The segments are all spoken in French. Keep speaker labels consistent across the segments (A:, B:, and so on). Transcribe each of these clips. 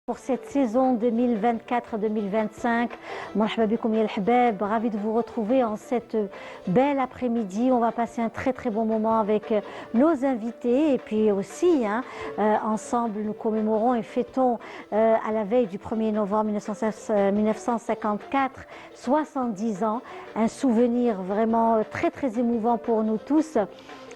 A: Pour cette saison 2024-2025, Marhaba bikoum ya al-habab, ravi de vous retrouver en cette belle après-midi. On va passer un très très bon moment avec nos invités et puis aussi ensemble nous commémorons et fêtons à la veille du 1er novembre 1954, 70 ans, un souvenir vraiment très très émouvant pour nous tous.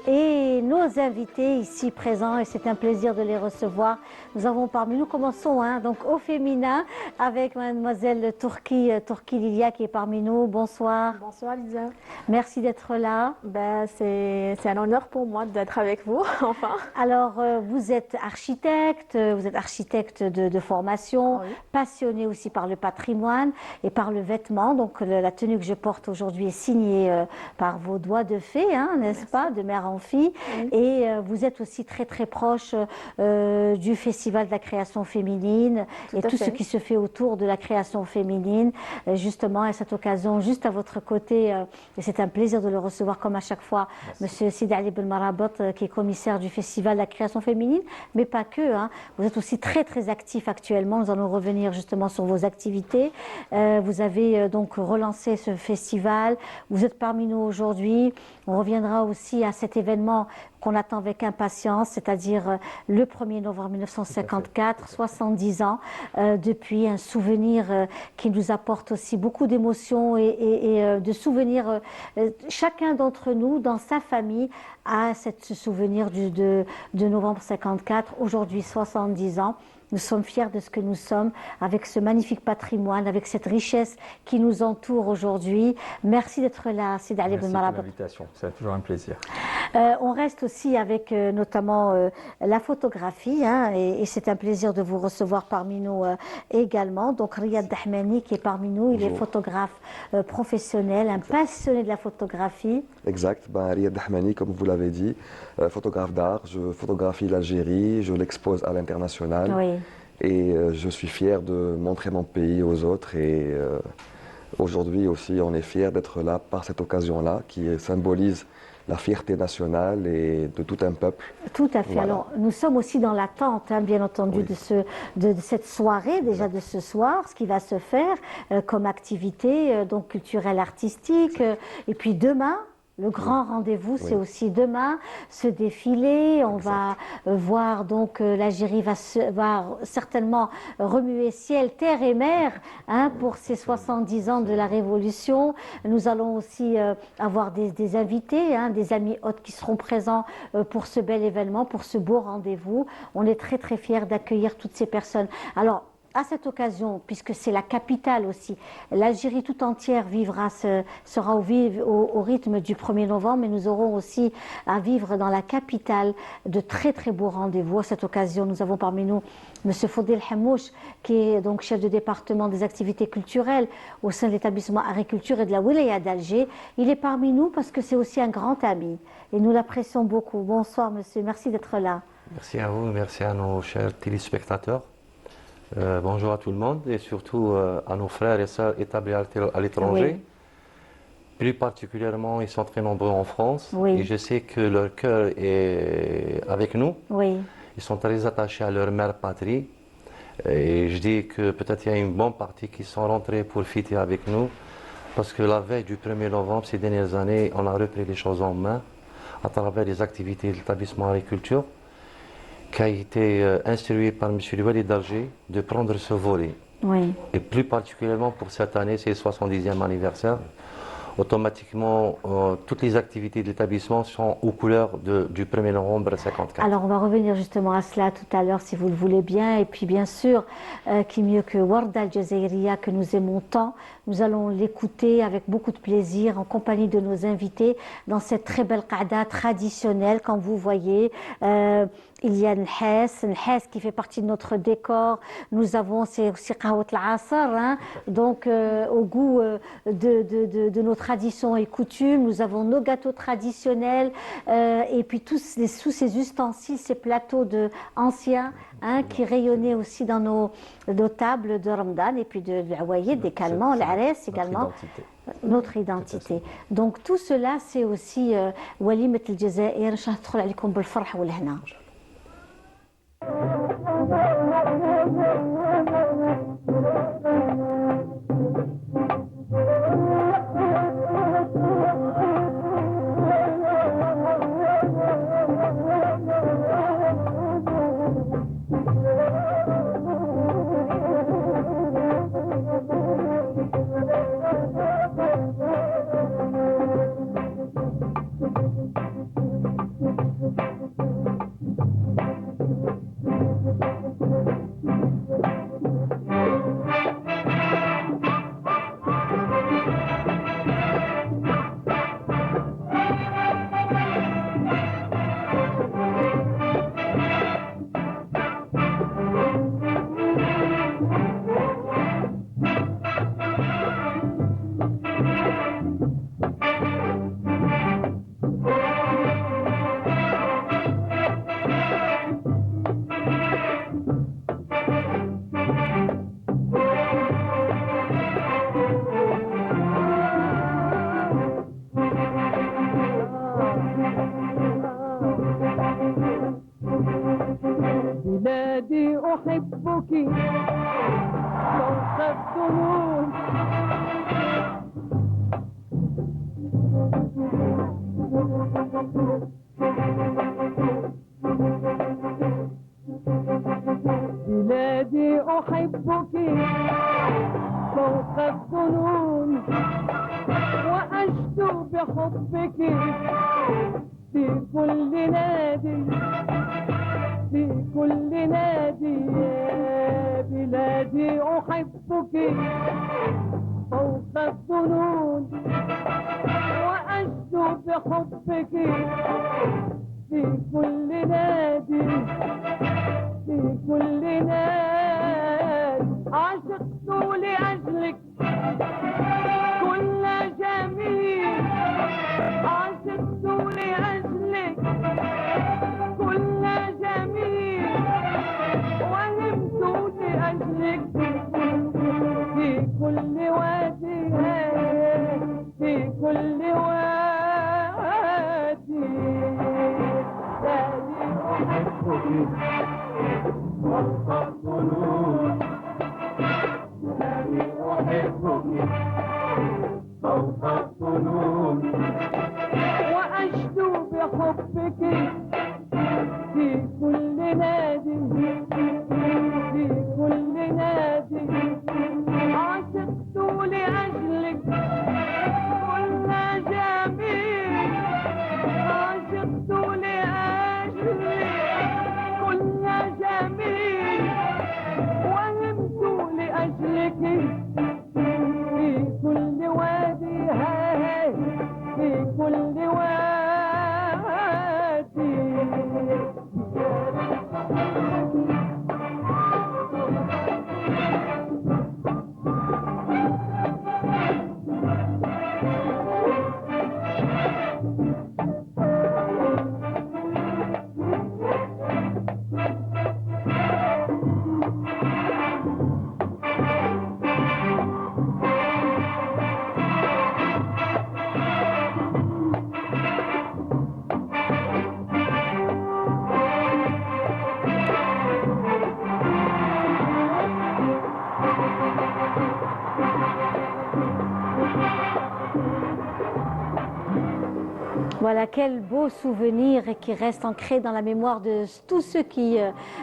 A: Et nos invités ici présents, et c'est un plaisir de les recevoir. Nous avons parmi nous, commençons donc au féminin avec mademoiselle Turki Lilia qui est parmi nous. Bonsoir.
B: Bonsoir Lisa.
A: Merci d'être là.
B: C'est un honneur pour moi d'être avec vous, enfin.
A: Alors, vous êtes architecte de formation,
B: oui.
A: Passionnée aussi par le patrimoine et par le vêtement. Donc, la tenue que je porte aujourd'hui est signée par vos doigts de fée, n'est-ce pas, de mère en fille. Oui. Et vous êtes aussi très très proche du Festival de la création féminine et tout ce qui se fait autour de la création féminine. Justement, à cette occasion, juste à votre côté, et c'est un plaisir de le recevoir comme à chaque fois, Monsieur Sidi Ali Belmarabot, qui est commissaire du Festival de la création féminine, mais pas que. Vous êtes aussi très très actif actuellement. Nous allons revenir justement sur vos activités. Vous avez donc relancé ce festival. Vous êtes parmi nous aujourd'hui. On reviendra aussi à cet événement qu'on attend avec impatience, c'est-à-dire le 1er novembre 1954, 70 ans, depuis un souvenir qui nous apporte aussi beaucoup d'émotions et de souvenirs. Chacun d'entre nous, dans sa famille, a ce souvenir de novembre 54, aujourd'hui 70 ans. Nous sommes fiers de ce que nous sommes, avec ce magnifique patrimoine, avec cette richesse qui nous entoure aujourd'hui. Merci d'être là, Sidi Ali Belmarabot.
C: Merci pour l'invitation, c'est toujours un plaisir.
A: On reste aussi avec notamment la photographie, et c'est un plaisir de vous recevoir parmi nous également. Donc Riyad Dahmani qui est parmi nous,
D: Bonjour.
A: Il est photographe professionnel, un passionné de la photographie.
D: Exact, Riyad Dahmani, comme vous l'avez dit, photographe d'art, je photographie l'Algérie, je l'expose à l'international.
A: Oui.
D: Et je suis fier de montrer mon pays aux autres et aujourd'hui aussi on est fier d'être là par cette occasion-là qui symbolise la fierté nationale et de tout un peuple.
A: Tout à fait.
D: Voilà.
A: Alors, nous sommes aussi dans l'attente, bien entendu,
D: Oui.
A: de cette soirée, déjà de ce soir, ce qui va se faire comme activité donc culturelle, artistique. Et puis demain, le grand rendez-vous, c'est aussi demain, ce défilé. On va voir donc l'Algérie va certainement remuer ciel, terre et mer pour ces 70 ans de la Révolution. Nous allons aussi avoir des invités, des amis hôtes qui seront présents pour ce bel événement, pour ce beau rendez-vous. On est très très fiers d'accueillir toutes ces personnes. Alors, à cette occasion, puisque c'est la capitale aussi, l'Algérie tout entière sera au rythme du 1er novembre, mais nous aurons aussi à vivre dans la capitale de très très beaux rendez-vous. À cette occasion, nous avons parmi nous M. Fodil Hamouch, qui est donc chef de département des activités culturelles au sein de l'établissement agriculture et de la Wilaya d'Alger. Il est parmi nous parce que c'est aussi un grand ami et nous l'apprécions beaucoup. Bonsoir monsieur, merci d'être là.
E: Merci à vous, merci à nos chers téléspectateurs. Bonjour à tout le monde et surtout à nos frères et sœurs établis à l'étranger.
A: Oui.
E: Plus particulièrement, ils sont très nombreux en France.
A: Oui.
E: Et je sais que leur cœur est avec nous.
A: Oui.
E: Ils sont très attachés à leur mère patrie. Et je dis que peut-être il y a une bonne partie qui sont rentrés pour fêter avec nous. Parce que la veille du 1er novembre, ces dernières années, on a repris les choses en main à travers les activités de l'établissement agriculture, qui a été instruit par M. Walid d'Alger de prendre ce volet.
A: Oui.
E: Et plus particulièrement pour cette année, c'est le 70e anniversaire. Automatiquement, toutes les activités de l'établissement sont aux couleurs du 1er novembre 1954.
A: Alors, on va revenir justement à cela tout à l'heure, si vous le voulez bien. Et puis, bien sûr, qui mieux que Warda Al-Jazairiya, que nous aimons tant. Nous allons l'écouter avec beaucoup de plaisir, en compagnie de nos invités, dans cette très belle qa'da traditionnelle, comme vous voyez. Il y a Nhes qui fait partie de notre décor. Nous avons, c'est aussi Qahwat al-Asr, donc au goût de nos traditions et coutumes. Nous avons nos gâteaux traditionnels et puis tous ces ustensiles, ces plateaux anciens qui rayonnaient aussi dans nos tables de Ramadan et puis de l'Awaïd, des calmants, l'Arès également. Notre identité. Donc tout cela, c'est aussi Walimat al-Jazair. إن شاء الله تدخل عليكم بالفرح والهنا.
C: بلادي أحبك فوق الظنون بلادي أحبك فوق الظنون وأشدو بحبك في كل نادي في كل نادي يا بلادي أحبك فوق الظنون وأشدو بحبك في كل نادي في كل نادي عشقت لأجلك كل جميل عشقت لأجلك كل جميل وهمت لأجلك في كل وادي في كل وادي بلادي أحبك فوق الظنون بلادي أحبك فوق الظنون وأشدو بحبك في كل نادي في كل نادي عشقت لأجلك كل جميل عشقت لأجلك كل جميل وهمت لأجلك في كل وادي في كل وادي
A: Voilà, quel beau souvenir et qui reste ancré dans la mémoire de tous ceux qui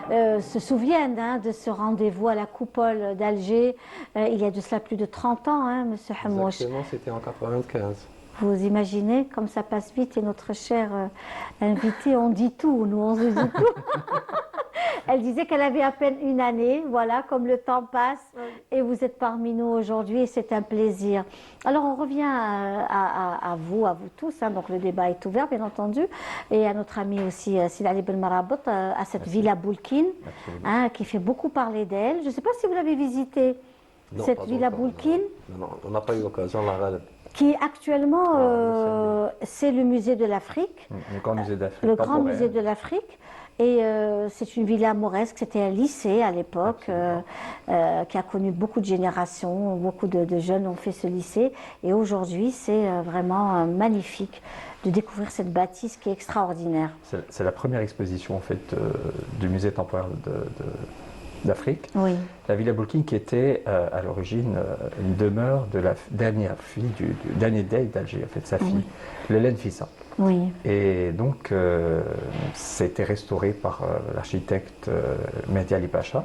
A: se souviennent de ce rendez-vous à la coupole d'Alger. Il y a de cela plus de 30 ans, Monsieur Hamouch.
E: Exactement, c'était en 95.
A: Vous imaginez comme ça passe vite et notre chère invitée, on dit tout, nous on se dit tout. Elle disait qu'elle avait à peine une année, voilà, comme le temps passe, et vous êtes parmi nous aujourd'hui et c'est un plaisir. Alors on revient à vous tous, donc le débat est ouvert bien entendu, et à notre ami aussi Sidali Ben Marabot, à cette villa Boulkine, qui fait beaucoup parler d'elle. Je ne sais pas si vous l'avez visitée, cette villa Boulkine.
E: Non, on n'a pas eu l'occasion, la Ghaleb.
A: Qui actuellement, c'est le musée de l'Afrique.
F: Le grand musée d'Afrique.
A: Le grand musée de l'Afrique. Et c'est une villa mauresque, c'était un lycée à l'époque qui a connu beaucoup de générations, beaucoup de jeunes ont fait ce lycée. Et aujourd'hui, c'est vraiment magnifique de découvrir cette bâtisse qui est extraordinaire.
F: C'est la première exposition en fait du musée temporaire d'Afrique.
A: Oui.
F: La villa Boulkine qui était à l'origine une demeure de la dernière fille du dernier dey d'Alger, en fait, sa fille, Lelen Fissa.
A: Oui.
F: Et donc, ça a été restauré par l'architecte Mehdi Ali Pacha.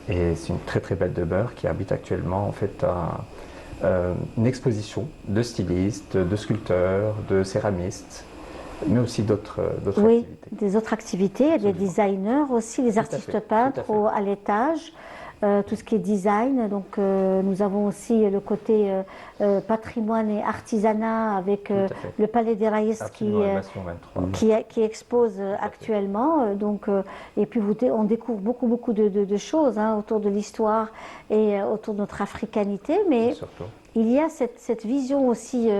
F: Et c'est une très très belle demeure qui habite actuellement en fait une exposition de stylistes, de sculpteurs, de céramistes, mais aussi d'autres
A: oui,
F: activités.
A: Des autres activités, des designers aussi, les artistes peintres à l'étage. Tout ce qui est design, donc nous avons aussi le côté patrimoine et artisanat avec le Palais des Raïs qui expose actuellement. Donc, et puis on découvre beaucoup de choses autour de l'histoire et autour de notre africanité, mais il y a cette vision aussi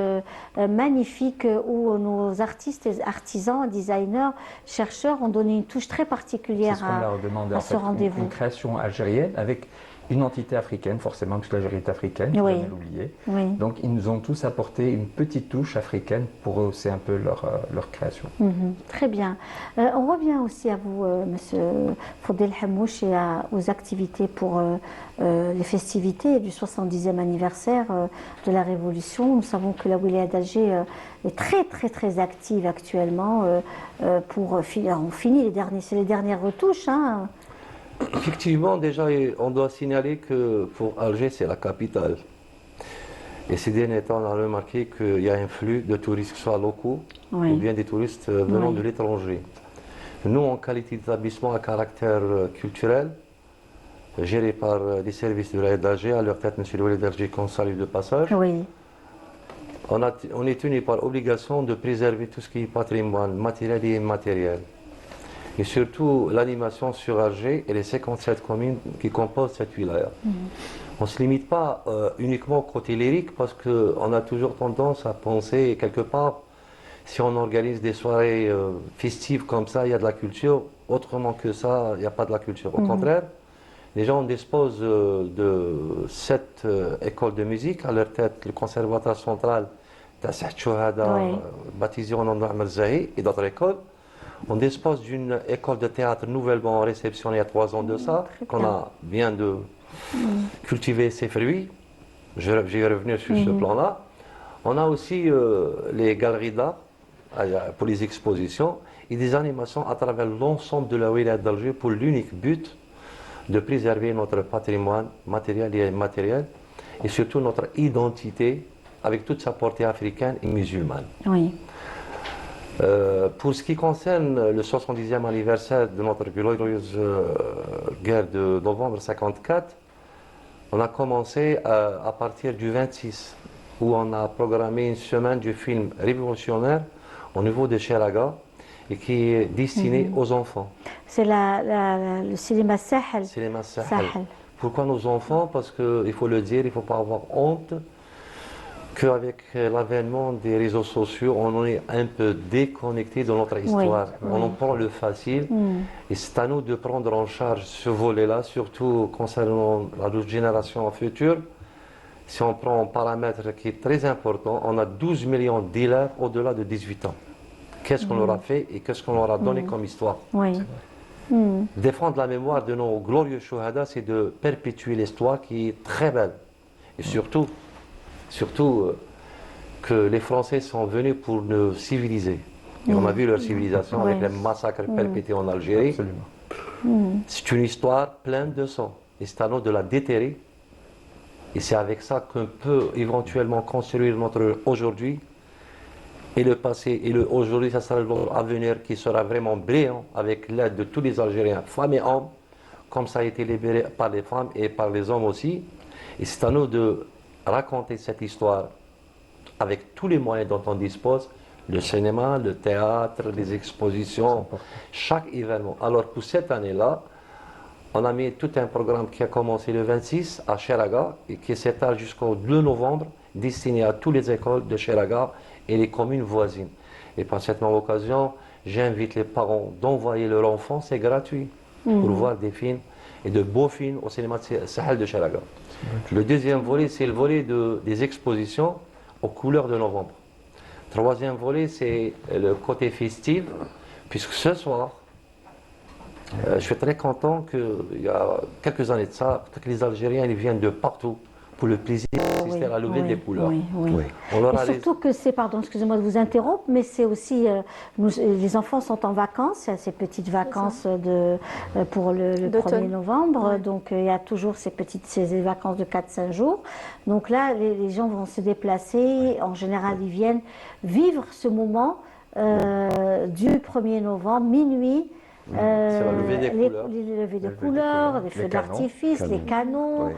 A: magnifique où nos artistes, artisans, designers, chercheurs ont donné une touche très particulière à ce rendez-vous.
F: Une création algérienne avec une entité africaine, forcément, puisque l'Algérie est africaine, il faut
A: Oui.
F: jamais l'oublier.
A: Oui.
F: Donc, ils nous ont tous apporté une petite touche africaine pour rehausser un peu leur création.
A: Très bien. On revient aussi à vous, Monsieur Fodel Hamouche, et aux activités pour les festivités du 70e anniversaire de la Révolution. Nous savons que la wilaya d'Alger est très très très active actuellement pour finir. On finit c'est les dernières retouches. Hein.
E: Effectivement, déjà, on doit signaler que pour Alger, c'est la capitale. Et ces derniers temps, on a remarqué qu'il y a un flux de touristes, que ce soit locaux
A: Oui.
E: ou bien des touristes venant
A: Oui.
E: de l'étranger. Nous, en qualité d'établissement à caractère culturel, géré par les services de la d'Alger, à leur tête, M. le Walid d'Alger, qu'on salue de passage,
A: Oui.
E: on est tenu par obligation de préserver tout ce qui est patrimoine matériel et immatériel. Et surtout l'animation sur Alger et les 57 communes qui composent cette wilaya. On ne se limite pas uniquement au côté lyrique parce qu'on a toujours tendance à penser quelque part, si on organise des soirées festives comme ça, il y a de la culture. Autrement que ça, il n'y a pas de la culture. Au contraire, les gens disposent de 7 écoles de musique, à leur tête le conservatoire central, Tasset Chouhada,
A: Oui.
E: baptisé en nom de Ahmed Zahi, et d'autres écoles. On dispose d'une école de théâtre nouvellement réceptionnée il y a 3 ans de ça,
A: très
E: qu'on
A: bien.
E: a bien de cultiver ses fruits. Je vais revenir sur ce plan-là. On a aussi les galeries d'art pour les expositions et des animations à travers l'ensemble de la wilaya d'Alger pour l'unique but de préserver notre patrimoine matériel et immatériel et surtout notre identité avec toute sa portée africaine et musulmane.
A: Oui.
E: Pour ce qui concerne le 70e anniversaire de notre glorieuse guerre de novembre 54, on a commencé à partir du 26, où on a programmé une semaine du film révolutionnaire au niveau de Cheraga et qui est destiné aux enfants.
A: C'est le cinéma Sahel.
E: Cinéma Sahel.
A: Sahel.
E: Pourquoi nos enfants? Parce qu'il faut le dire, il ne faut pas avoir honte qu'avec l'avènement des réseaux sociaux, on est un peu déconnecté de notre histoire. On en prend le facile et c'est à nous de prendre en charge ce volet-là, surtout concernant la génération future. Si on prend un paramètre qui est très important, on a 12 millions d'élèves au-delà de 18 ans. Qu'est-ce qu'on leur a fait et qu'est-ce qu'on leur a donné comme histoire?
A: Oui.
E: Défendre la mémoire de nos glorieux Chouhada, c'est de perpétuer l'histoire qui est très belle. Et surtout que les Français sont venus pour nous civiliser. Et on a vu leur civilisation avec les massacres perpétrés en Algérie.
F: Absolument.
E: C'est une histoire pleine de sang. Et c'est à nous de la déterrer. Et c'est avec ça qu'on peut éventuellement construire notre aujourd'hui. Et le passé et le aujourd'hui, ça sera l'avenir qui sera vraiment brillant avec l'aide de tous les Algériens, femmes et hommes, comme ça a été libéré par les femmes et par les hommes aussi. Et c'est à nous de raconter cette histoire avec tous les moyens dont on dispose, le cinéma, le théâtre, les expositions, chaque événement. Alors pour cette année-là, on a mis tout un programme qui a commencé le 26 à Cheraga et qui s'étale jusqu'au 2 novembre, destiné à toutes les écoles de Cheraga et les communes voisines. Et par cette même occasion, j'invite les parents d'envoyer leur enfant, c'est gratuit, pour voir des films et de beaux films au cinéma Sahel de Cheraga. Le deuxième volet, c'est le volet des expositions aux couleurs de novembre. Troisième volet, c'est le côté festif, puisque ce soir, je suis très content qu'il y a quelques années de ça, que les Algériens ils viennent de partout pour le plaisir d'assister à la levée des couleurs.
A: Oui.
E: On leur
A: Et
E: a
A: surtout que c'est, pardon, excusez-moi de vous interrompre, mais c'est aussi, les enfants sont en vacances, il y a ces petites vacances pour le 1er novembre, donc il y a toujours ces vacances de 4-5 jours. Donc là, les gens vont se déplacer, en général ils viennent vivre ce moment du 1er novembre, minuit.
E: C'est la levée des couleurs.
A: Les levées de couleurs, les feux d'artifice, les canons.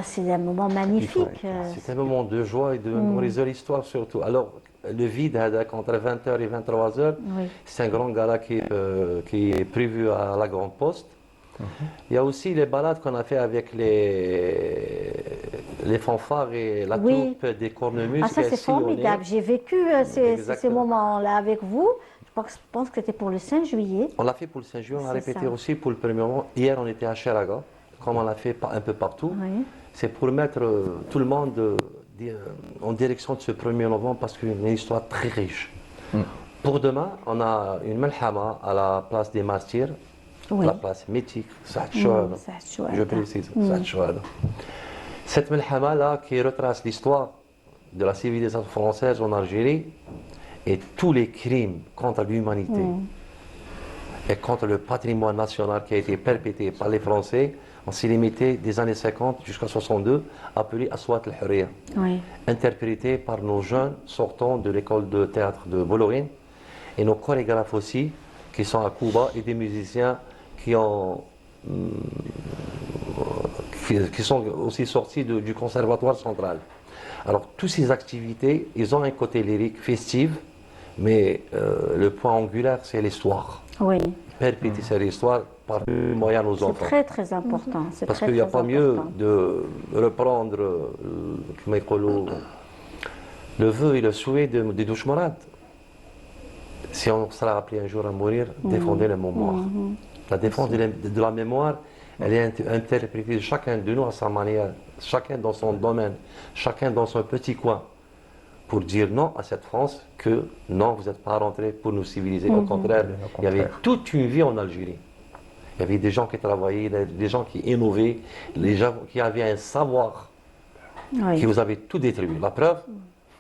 A: C'est un moment magnifique.
E: C'est un moment de joie et de mémoriser l'histoire surtout. Alors, le vide entre 20h et 23h, c'est un grand gala qui est prévu à la Grande Poste. Il y a aussi les balades qu'on a fait avec les fanfares et la troupe des cornemuses.
A: Ah, ça c'est formidable. J'ai vécu ces moments-là avec vous. Je pense que c'était pour le 5 juillet.
E: On l'a fait pour le 5 juillet, on a répété aussi pour le 1er novembre. Hier, on était à Cheraga, comme on l'a fait un peu partout.
A: Oui.
E: C'est pour mettre tout le monde en direction de ce 1er novembre parce qu'il y a une histoire très riche. Pour demain, on a une malhama à la place des martyrs,
A: Oui.
E: la place mythique, Saad Chouhada.
A: Saad Chouhada.
E: Je précise, Saad Chouhada. Cette malhama-là qui retrace l'histoire de la civilisation française en Algérie et tous les crimes contre l'humanité et contre le patrimoine national qui a été perpétré par les Français, on s'est limité des années 50 jusqu'à 62, appelé Aswat al-Hurriya,
A: Oui.
E: interprété par nos jeunes sortant de l'école de théâtre de Bollorine et nos chorégraphes aussi, qui sont à Cuba, et des musiciens qui sont aussi sortis du conservatoire central. Alors, toutes ces activités, ils ont un côté lyrique, festif, mais le point angulaire, c'est l'histoire.
A: Oui.
E: Perpétuer cette histoire par le moyen aux
A: C'est
E: enfants.
A: très très important. C'est
E: Parce
A: très,
E: qu'il n'y a
A: très
E: pas mieux
A: important.
E: de reprendre le vœu et le souhait des douche-marades. Si on sera appelé un jour à mourir, défendez la mémoire. La défense de la mémoire, elle est interprétée de chacun de nous à sa manière, chacun dans son domaine, chacun dans son petit coin, pour dire non à cette France, que non, vous n'êtes pas rentré pour nous civiliser. Au contraire, il y avait toute une vie en Algérie. Il y avait des gens qui travaillaient, des gens qui innovaient, des gens qui avaient un savoir,
A: Oui.
E: qui vous avaient tout détruit. La preuve,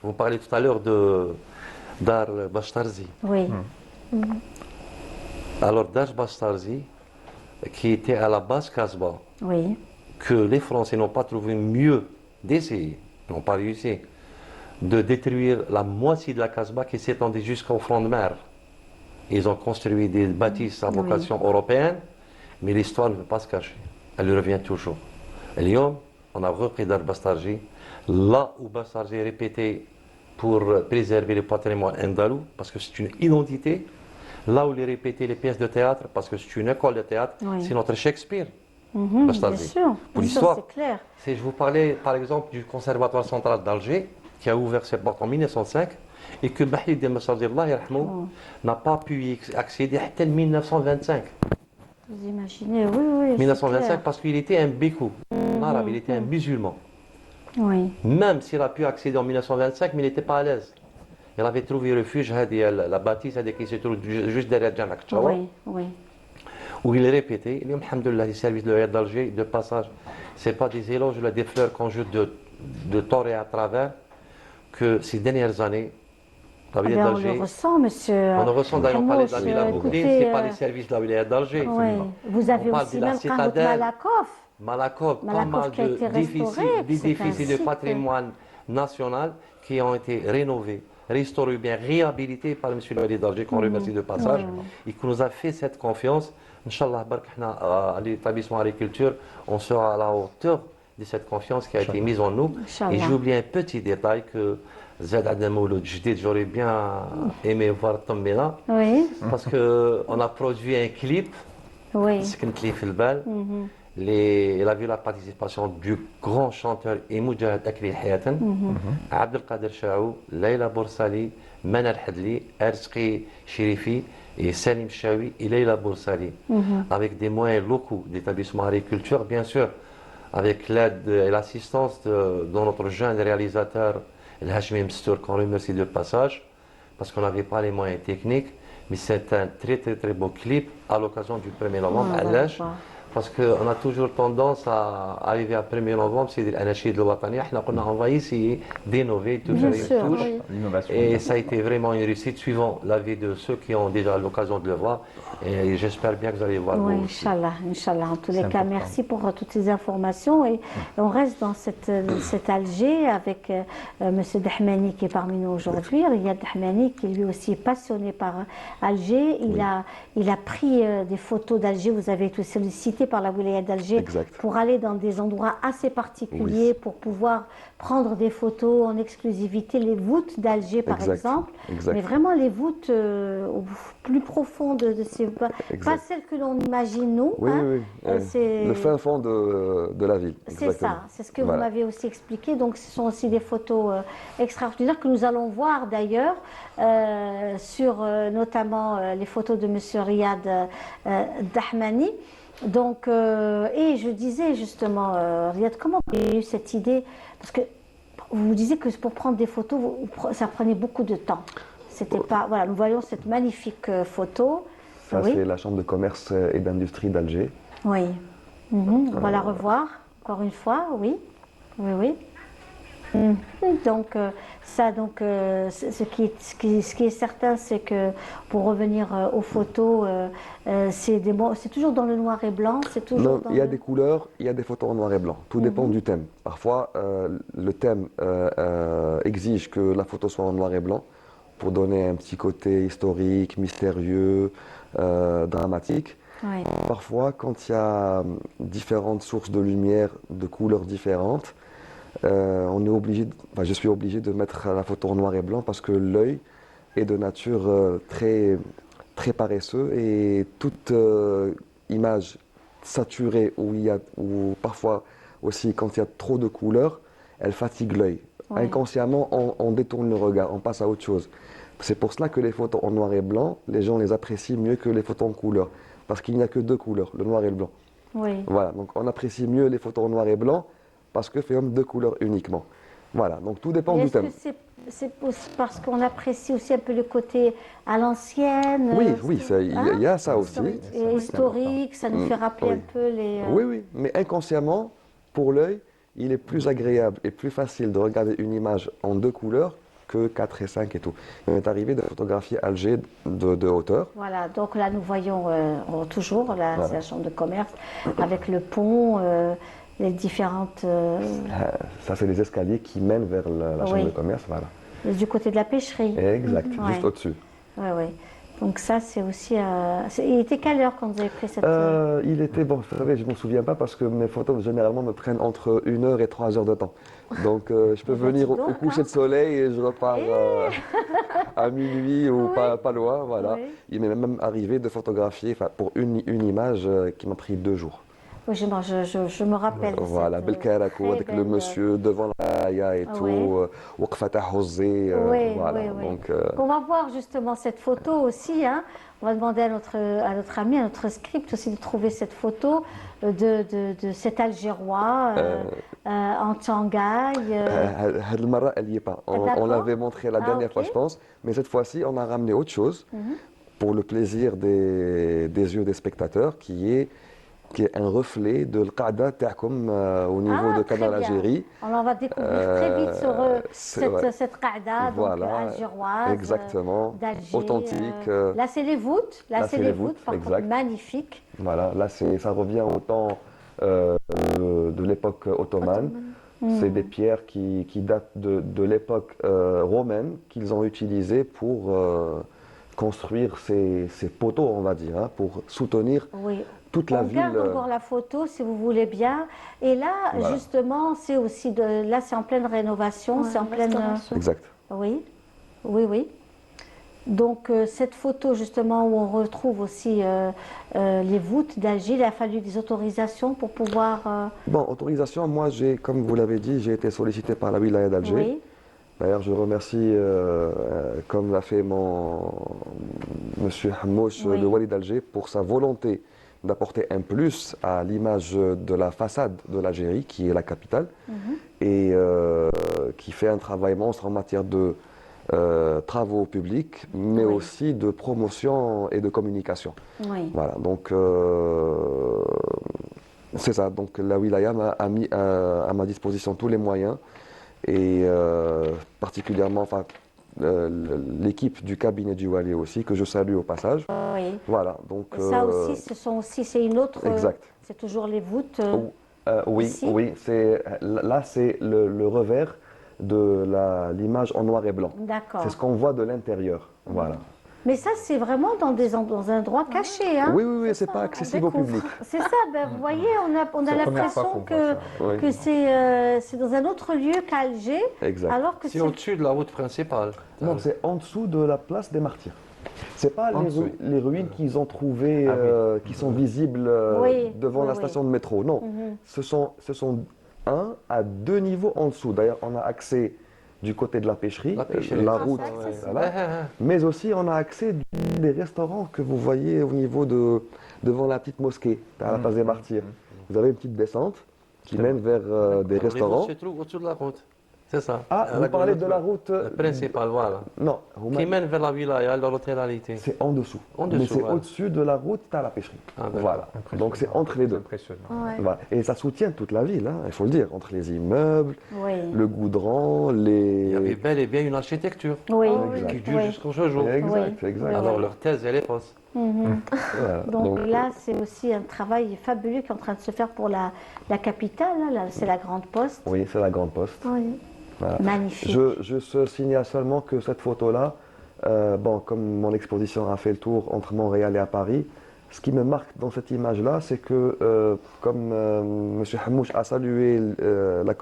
E: vous parlez tout à l'heure d'Ar Bashtarzi.
A: Oui.
E: Alors Dar Bashtarzi, qui était à la base Casbah,
A: Oui.
E: que les Français n'ont pas trouvé mieux d'essayer, n'ont pas réussi, de détruire la moitié de la Casbah qui s'étendait jusqu'au front de mer. Ils ont construit des bâtisses à vocation européenne, mais l'histoire ne peut pas se cacher. Elle revient toujours. Et Lyon, on a repris Dar Bastarji, là où Bastarji est répété pour préserver le patrimoine andalou, parce que c'est une identité. Là où il est répété les pièces de théâtre, parce que c'est une école de théâtre,
A: Oui.
E: c'est notre Shakespeare.
A: Bien
E: Bastardi.
A: sûr.
E: Pour
A: Bien sûr,
E: l'histoire.
A: c'est clair.
E: Si je vous parlais par exemple du Conservatoire central d'Alger, qui a ouvert ses portes en 1905, et que Bahid Bastardi n'a pas pu y accéder jusqu'en 1925.
A: Vous imaginez, oui, oui. c'est
E: 1925
A: clair.
E: parce qu'il était un békou, un arabe, il était un musulman.
A: Oui.
E: Même s'il a pu accéder en 1925, mais il n'était pas à l'aise. Il avait trouvé refuge, la bâtisse qui se trouve juste derrière Djamak Tchawa,
A: Oui, oui.
E: où il est répété. Il y a, alhamdoulilah, les services de l'Oyaïd d'Alger, de passage, ce n'est pas des éloges, des fleurs qu'on jette de tort et à travers, que ces dernières années, la
A: Eh
E: Wilaya
A: bien, on
E: d'Alger,
A: le ressent, monsieur.
E: on le ressent d'ailleurs parler de la
A: Hamouche,
E: Villa
A: écoutez,
E: Boukline, ce n'est pas les services de la Wilaya d'Alger.
A: Oui. Vous avez
E: On parle
A: aussi
E: de la
A: même Qahout
E: citadelle.
A: Malakoff.
E: Malakoff, pas
A: Malakoff
E: mal
A: qui a
E: de
A: été restauré, c'est un
E: d'édifices et de
A: site.
E: patrimoine national qui ont été rénovés, restaurés, bien réhabilités par M. le Wali d'Alger, qu'on remercie de passage, et qui nous a fait cette confiance. Inch'Allah, à l'établissement agriculture, on sera à la hauteur de cette confiance qui a été mise en nous.
A: Inch'Allah.
E: Et j'ai oublié un petit détail que Zed Adamouloud Jdid, j'aurais bien aimé voir tomber là,
A: Oui,
E: parce qu'on a produit un clip.
A: oui.
E: سكنت لي في البال il a vu la participation du grand chanteur et مجاهد أكلي حياة عبد القادر شاعو ليلى بورسالي منى الحدلي أرزقي شريفي et Salim Chaoui et Leila Boursali, avec des moyens locaux d'établissement agriculture, bien sûr, avec l'aide et l'assistance de notre jeune réalisateur El Hashmi Mstour, qu'on remercie de passage, parce qu'on n'avait pas les moyens techniques. Mais c'est un très très très beau clip à l'occasion du 1er novembre à l'âge, parce qu'on a toujours tendance à arriver à 1er novembre, c'est l'Anachid le Watani, on va essayer d'innover, de
A: Bien
E: faire
A: sûr,
E: une touche.
A: oui.
F: L'innovation.
E: Et ça a été vraiment une réussite suivant l'avis de ceux qui ont déjà l'occasion de le voir. Et j'espère bien que vous allez voir.
A: Oui,
E: vous aussi.
A: Inch'Allah, Inch'Allah. En tous les
F: C'est
A: cas,
F: important.
A: merci pour toutes ces informations. Et on reste dans cet Alger avec Monsieur Dahmani qui est parmi nous aujourd'hui. Riyad Dahmani qui lui aussi est passionné par Alger. Il a pris des photos d'Alger. Vous avez été sollicité par la wilaya d'Alger
D: Exact.
A: pour aller dans des endroits assez particuliers pour pouvoir prendre des photos en exclusivité. Les voûtes d'Alger, par
D: Exact.
A: exemple.
D: Exact.
A: Mais vraiment les voûtes au plus profond de ces... Pas
D: Exact.
A: celles que l'on imagine nous.
D: Oui,
A: hein.
D: oui, oui.
A: C'est-
D: Le fin fond de la ville.
A: C'est
D: exactement.
A: ça, c'est ce que vous
D: Voilà.
A: m'avez aussi expliqué. Donc ce sont aussi des photos extraordinaires que nous allons voir d'ailleurs sur notamment les photos de M. Riyad Dahmani. Donc, et je disais justement, Riyad, comment vous avez eu cette idée? Parce que vous disiez que pour prendre des photos, ça prenait beaucoup de temps. C'était pas, voilà, nous voyons cette magnifique photo.
D: Ça,
A: Oui.
D: c'est la Chambre de commerce et d'industrie d'Alger.
A: Oui. Mhm. On va la revoir encore une fois, oui. Oui, oui. Mhm. Donc, ce qui est certain, c'est que pour revenir aux photos, c'est toujours dans le noir et blanc, c'est toujours
D: Non,
A: dans
D: il y a
A: le-
D: des couleurs, il y a des photos en noir et blanc. Tout dépend du thème. Parfois, le thème exige que la photo soit en noir et blanc pour donner un petit côté historique, mystérieux, dramatique.
A: Oui.
D: Parfois, quand il y a différentes sources de lumière, de couleurs différentes, je suis obligé de mettre la photo en noir et blanc parce que l'œil est de nature très paresseux et toute image saturée ou parfois aussi quand il y a trop de couleurs, elle fatigue l'œil.
A: Oui.
D: Inconsciemment, on détourne le regard, on passe à autre chose. C'est pour cela que les photos en noir et blanc, les gens les apprécient mieux que les photos en couleur. Parce qu'il n'y a que deux couleurs, le noir et le blanc.
A: Oui.
D: Voilà, donc on apprécie mieux les photos en noir et blanc parce que fait homme deux couleurs uniquement. Voilà, donc tout dépend
A: Et
D: du
A: est-ce que
D: thème.
A: c'est aussi parce qu'on apprécie aussi un peu le côté à l'ancienne?
D: Oui, oui, il y a ça aussi.
A: Et historique, ça nous fait rappeler
D: Oui.
A: un peu les...
D: Oui, oui, mais inconsciemment, pour l'œil, il est plus agréable et plus facile de regarder une image en deux couleurs que 4 et 5 et tout. Il m'est arrivé de photographier Alger de hauteur.
A: Voilà, donc là nous voyons toujours, là
D: Voilà.
A: c'est la chambre de commerce, avec le pont, les différentes...
D: Ça, c'est les escaliers qui mènent vers la chambre
A: Oui.
D: de commerce, voilà.
A: du côté de la pêcherie.
D: Exact,
A: Ouais.
D: juste au-dessus.
A: Oui, oui. Donc ça c'est aussi... Il était quelle heure quand vous avez pris cette...
D: Il était, bon, vous savez, je ne me souviens pas parce que mes photos généralement me prennent entre 1 heure et 3 heures de temps. Donc je peux
A: Eh ben,
D: venir
A: dis
D: au
A: donc,
D: coucher
A: hein.
D: de soleil et je repars à minuit ou
A: Oui.
D: pas loin. Voilà.
A: Oui.
D: Il m'est même arrivé de photographier pour une image qui m'a pris 2 jours.
A: Oui, je me rappelle de
D: Voilà,
A: cette,
D: Belkarako
A: très
D: avec le
A: belle-
D: monsieur devant la haya et
A: Ah
D: tout,
A: ouais.
D: Waqfata Hosé,
A: Oui,
D: voilà.
A: oui, oui.
D: Donc,
A: On va voir justement cette photo aussi. Hein. On va demander à notre ami, à notre script aussi de trouver cette photo de cet Algérois en Tchangaï.
D: Had المرة, elle n'y est pas. On
A: D'accord.
D: l'avait montré la dernière
A: ok.
D: fois, je pense, mais cette fois-ci, on a ramené autre chose pour le plaisir des yeux des spectateurs, qui est un reflet de l'Qa'da ta'kom au niveau de
A: très
D: Canal
A: bien.
D: Algérie.
A: Alors, on va découvrir très vite sur
D: ouais.
A: cette qaïda, donc
D: Voilà,
A: algéroise,
D: exactement,
A: d'Alger.
D: authentique.
A: Là, c'est les voûtes. Là, c'est les voûtes, par contre,
D: exact.
A: magnifiques.
D: Voilà, là, ça revient au temps de l'époque ottomane. C'est des pierres qui datent de l'époque romaine qu'ils ont utilisées pour construire ces poteaux, on va dire, hein, pour soutenir
A: Oui.
D: toute la
A: On
D: ville.
A: garde encore la photo si vous voulez bien. Et là,
D: Voilà.
A: justement, c'est aussi là, c'est en pleine rénovation,
B: Ouais,
A: c'est en pleine.
B: restauration.
D: Exact.
A: Oui, oui, oui. Donc cette photo justement où on retrouve aussi les voûtes d'Alger, il a fallu des autorisations pour pouvoir.
D: Bon, autorisation, moi, comme vous l'avez dit, j'ai été sollicité par la wilaya d'Alger.
A: Oui,
D: D'ailleurs, je remercie, comme l'a fait monsieur Hammouch,
A: Oui.
D: le wali d'Alger, pour sa volonté d'apporter un plus à l'image de la façade de l'Algérie, qui est la capitale, et qui fait un travail monstre en matière de travaux publics, mais
A: Oui.
D: aussi de promotion et de communication.
A: oui.
D: Voilà, donc c'est ça. Donc la wilaya a mis à ma disposition tous les moyens et particulièrement l'équipe du cabinet du Wali aussi, que je salue au passage.
A: Oui.
D: Voilà, donc
A: Et ça aussi, c'est une autre.
D: exact.
A: C'est toujours les voûtes.
D: Oui,
A: ici.
D: oui, là c'est le revers de l'image en noir et blanc.
A: D'accord.
D: C'est ce qu'on voit de l'intérieur. Voilà.
A: Mais ça, c'est vraiment dans un endroit caché. Hein.
D: Oui, oui, oui, c'est pas accessible au public.
A: C'est ça, ben, vous voyez, on
F: C'est
A: a
F: la première fois
A: l'impression
F: qu'on voit ça.
D: Oui.
A: que c'est dans un autre lieu qu'Alger,
D: Exact.
A: alors que
E: C'est
A: c'est...
E: au-dessus de la route principale.
D: Non, c'est en dessous de la place des Martyrs. C'est pas
E: En dessous.
D: les ruines qu'ils ont trouvées,
E: Ah oui.
D: qui sont visibles
A: Oui,
D: devant
A: oui,
D: la
A: oui.
D: station de métro. Non, ce sont 1 à 2 niveaux en dessous. D'ailleurs, on a accès du côté de la pêcherie,
E: La pêcherie.
D: la
E: Ah,
D: route,
A: c'est accessible.
D: voilà. Mais aussi on a accès même des restaurants que vous voyez au niveau devant la petite mosquée, à la place des Martyrs. Vous avez une petite descente qui mène vers des restaurants.
E: Se trouve au-dessus de la route. C'est ça.
D: Ah, vous parlez de la route
E: Principale, voilà.
D: Non,
E: Qui mène vers la wilaya, l'hôtelalité.
D: c'est en dessous.
E: En dessous,
D: Mais c'est
E: voilà.
D: au-dessus de la route, tu as la pêcherie.
E: Ah, d'accord.
D: Voilà.
F: Impressionnant.
D: Donc c'est entre les deux.
F: Impressionnant.
B: Ouais.
D: Voilà. Et ça soutient toute la ville, hein, il faut le dire, entre les immeubles,
A: Oui.
D: le goudron,
E: Il y avait
D: les...
E: bel et bien une architecture
A: Oui.
D: Exact.
E: qui dure
A: Oui.
E: jusqu'au jour.
D: Exact, exact.
E: Alors leur thèse, elle est fausse.
A: Mhm.
D: Voilà.
A: Donc là, c'est aussi un travail fabuleux qui est en train de se faire pour la capitale. Là, c'est la Grande Poste.
D: Oui, c'est la Grande Poste.
A: Oui.
D: Voilà.
A: Magnifique.
D: Je signale seulement que cette photo-là, bon, comme mon exposition a fait le tour entre Montréal et à Paris, ce qui me marque dans cette image-là, c'est que, comme M. Hamouche a salué la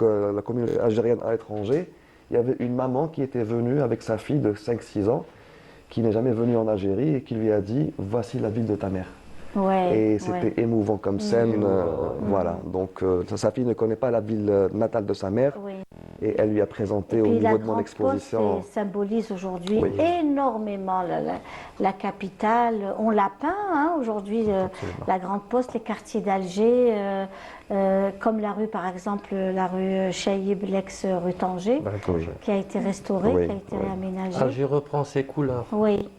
D: communauté algérienne à l'étranger, il y avait une maman qui était venue avec sa fille de 5-6 ans, qui n'est jamais venue en Algérie et qui lui a dit « Voici la ville de ta mère ».
A: Ouais,
D: Et c'était émouvant comme scène. Voilà. Donc, sa fille ne connaît pas la ville natale de sa mère
A: Oui.
D: et elle lui a présenté
A: Et
D: au
A: puis la
D: niveau de mon
A: Grande
D: exposition.
A: Poste symbolise aujourd'hui
D: Oui.
A: énormément la capitale. On l'a peint hein, aujourd'hui, la Grande Poste, les quartiers d'Alger, comme la rue par exemple, la rue Chaïb, l'ex-rue Tanger,
D: Oui.
A: qui a été restaurée,
D: Oui,
A: qui a été
D: oui.
A: réaménagée.
E: Alger reprend ses couleurs.
A: Oui,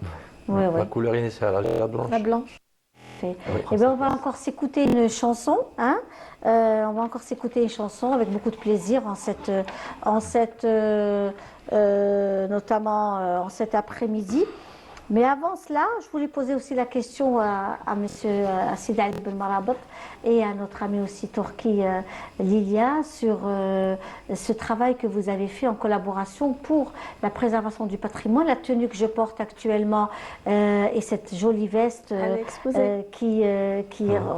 A: oui, oui.
E: La couleur initiale, la blanche.
B: La blanche.
A: Eh bien, on va encore s'écouter une chanson, hein. On va encore s'écouter une chanson avec beaucoup de plaisir notamment en cet après-midi. Mais avant cela, je voulais poser aussi la question à Monsieur Sidi Ali Ben Marabat et à notre amie aussi Turki Lilia sur ce travail que vous avez fait en collaboration pour la préservation du patrimoine. La tenue que je porte actuellement et cette jolie veste
B: Elle est exposée.
A: qui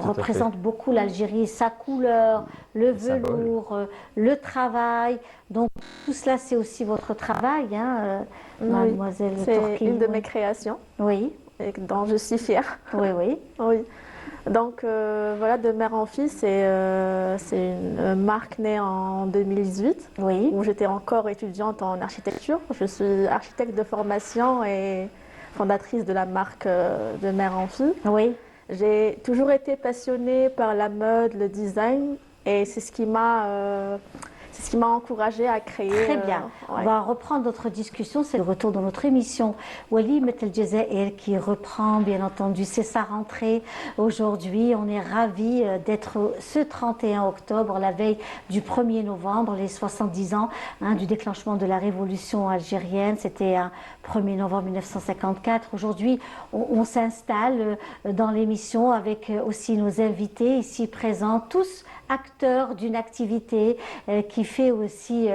A: représente beaucoup l'Algérie, sa couleur, le velours, le travail. Donc tout cela, c'est aussi votre travail, hein, mademoiselle
B: C'est
A: Turki.
B: une de
A: Oui.
B: mes créations
A: Oui,
B: et dont je suis fière.
A: oui, oui.
B: Oui. Donc voilà, de mère en fille, c'est une marque née en 2018
A: Oui,
B: où j'étais encore étudiante en architecture. Je suis architecte de formation et fondatrice de la marque de mère en fille.
A: oui,
B: J'ai toujours été passionnée par la mode, le design et c'est ce qui m'a encouragée à créer.
A: très bien.
B: Ouais.
A: On va reprendre notre discussion, c'est le retour dans notre émission. Wali Metel Jazair qui reprend, bien entendu, c'est sa rentrée. Aujourd'hui, on est ravis d'être ce 31 octobre, la veille du 1er novembre, les 70 ans hein, du déclenchement de la révolution algérienne. C'était un 1er novembre 1954. Aujourd'hui, on s'installe dans l'émission avec aussi nos invités ici présents, tous acteurs d'une activité qui fait aussi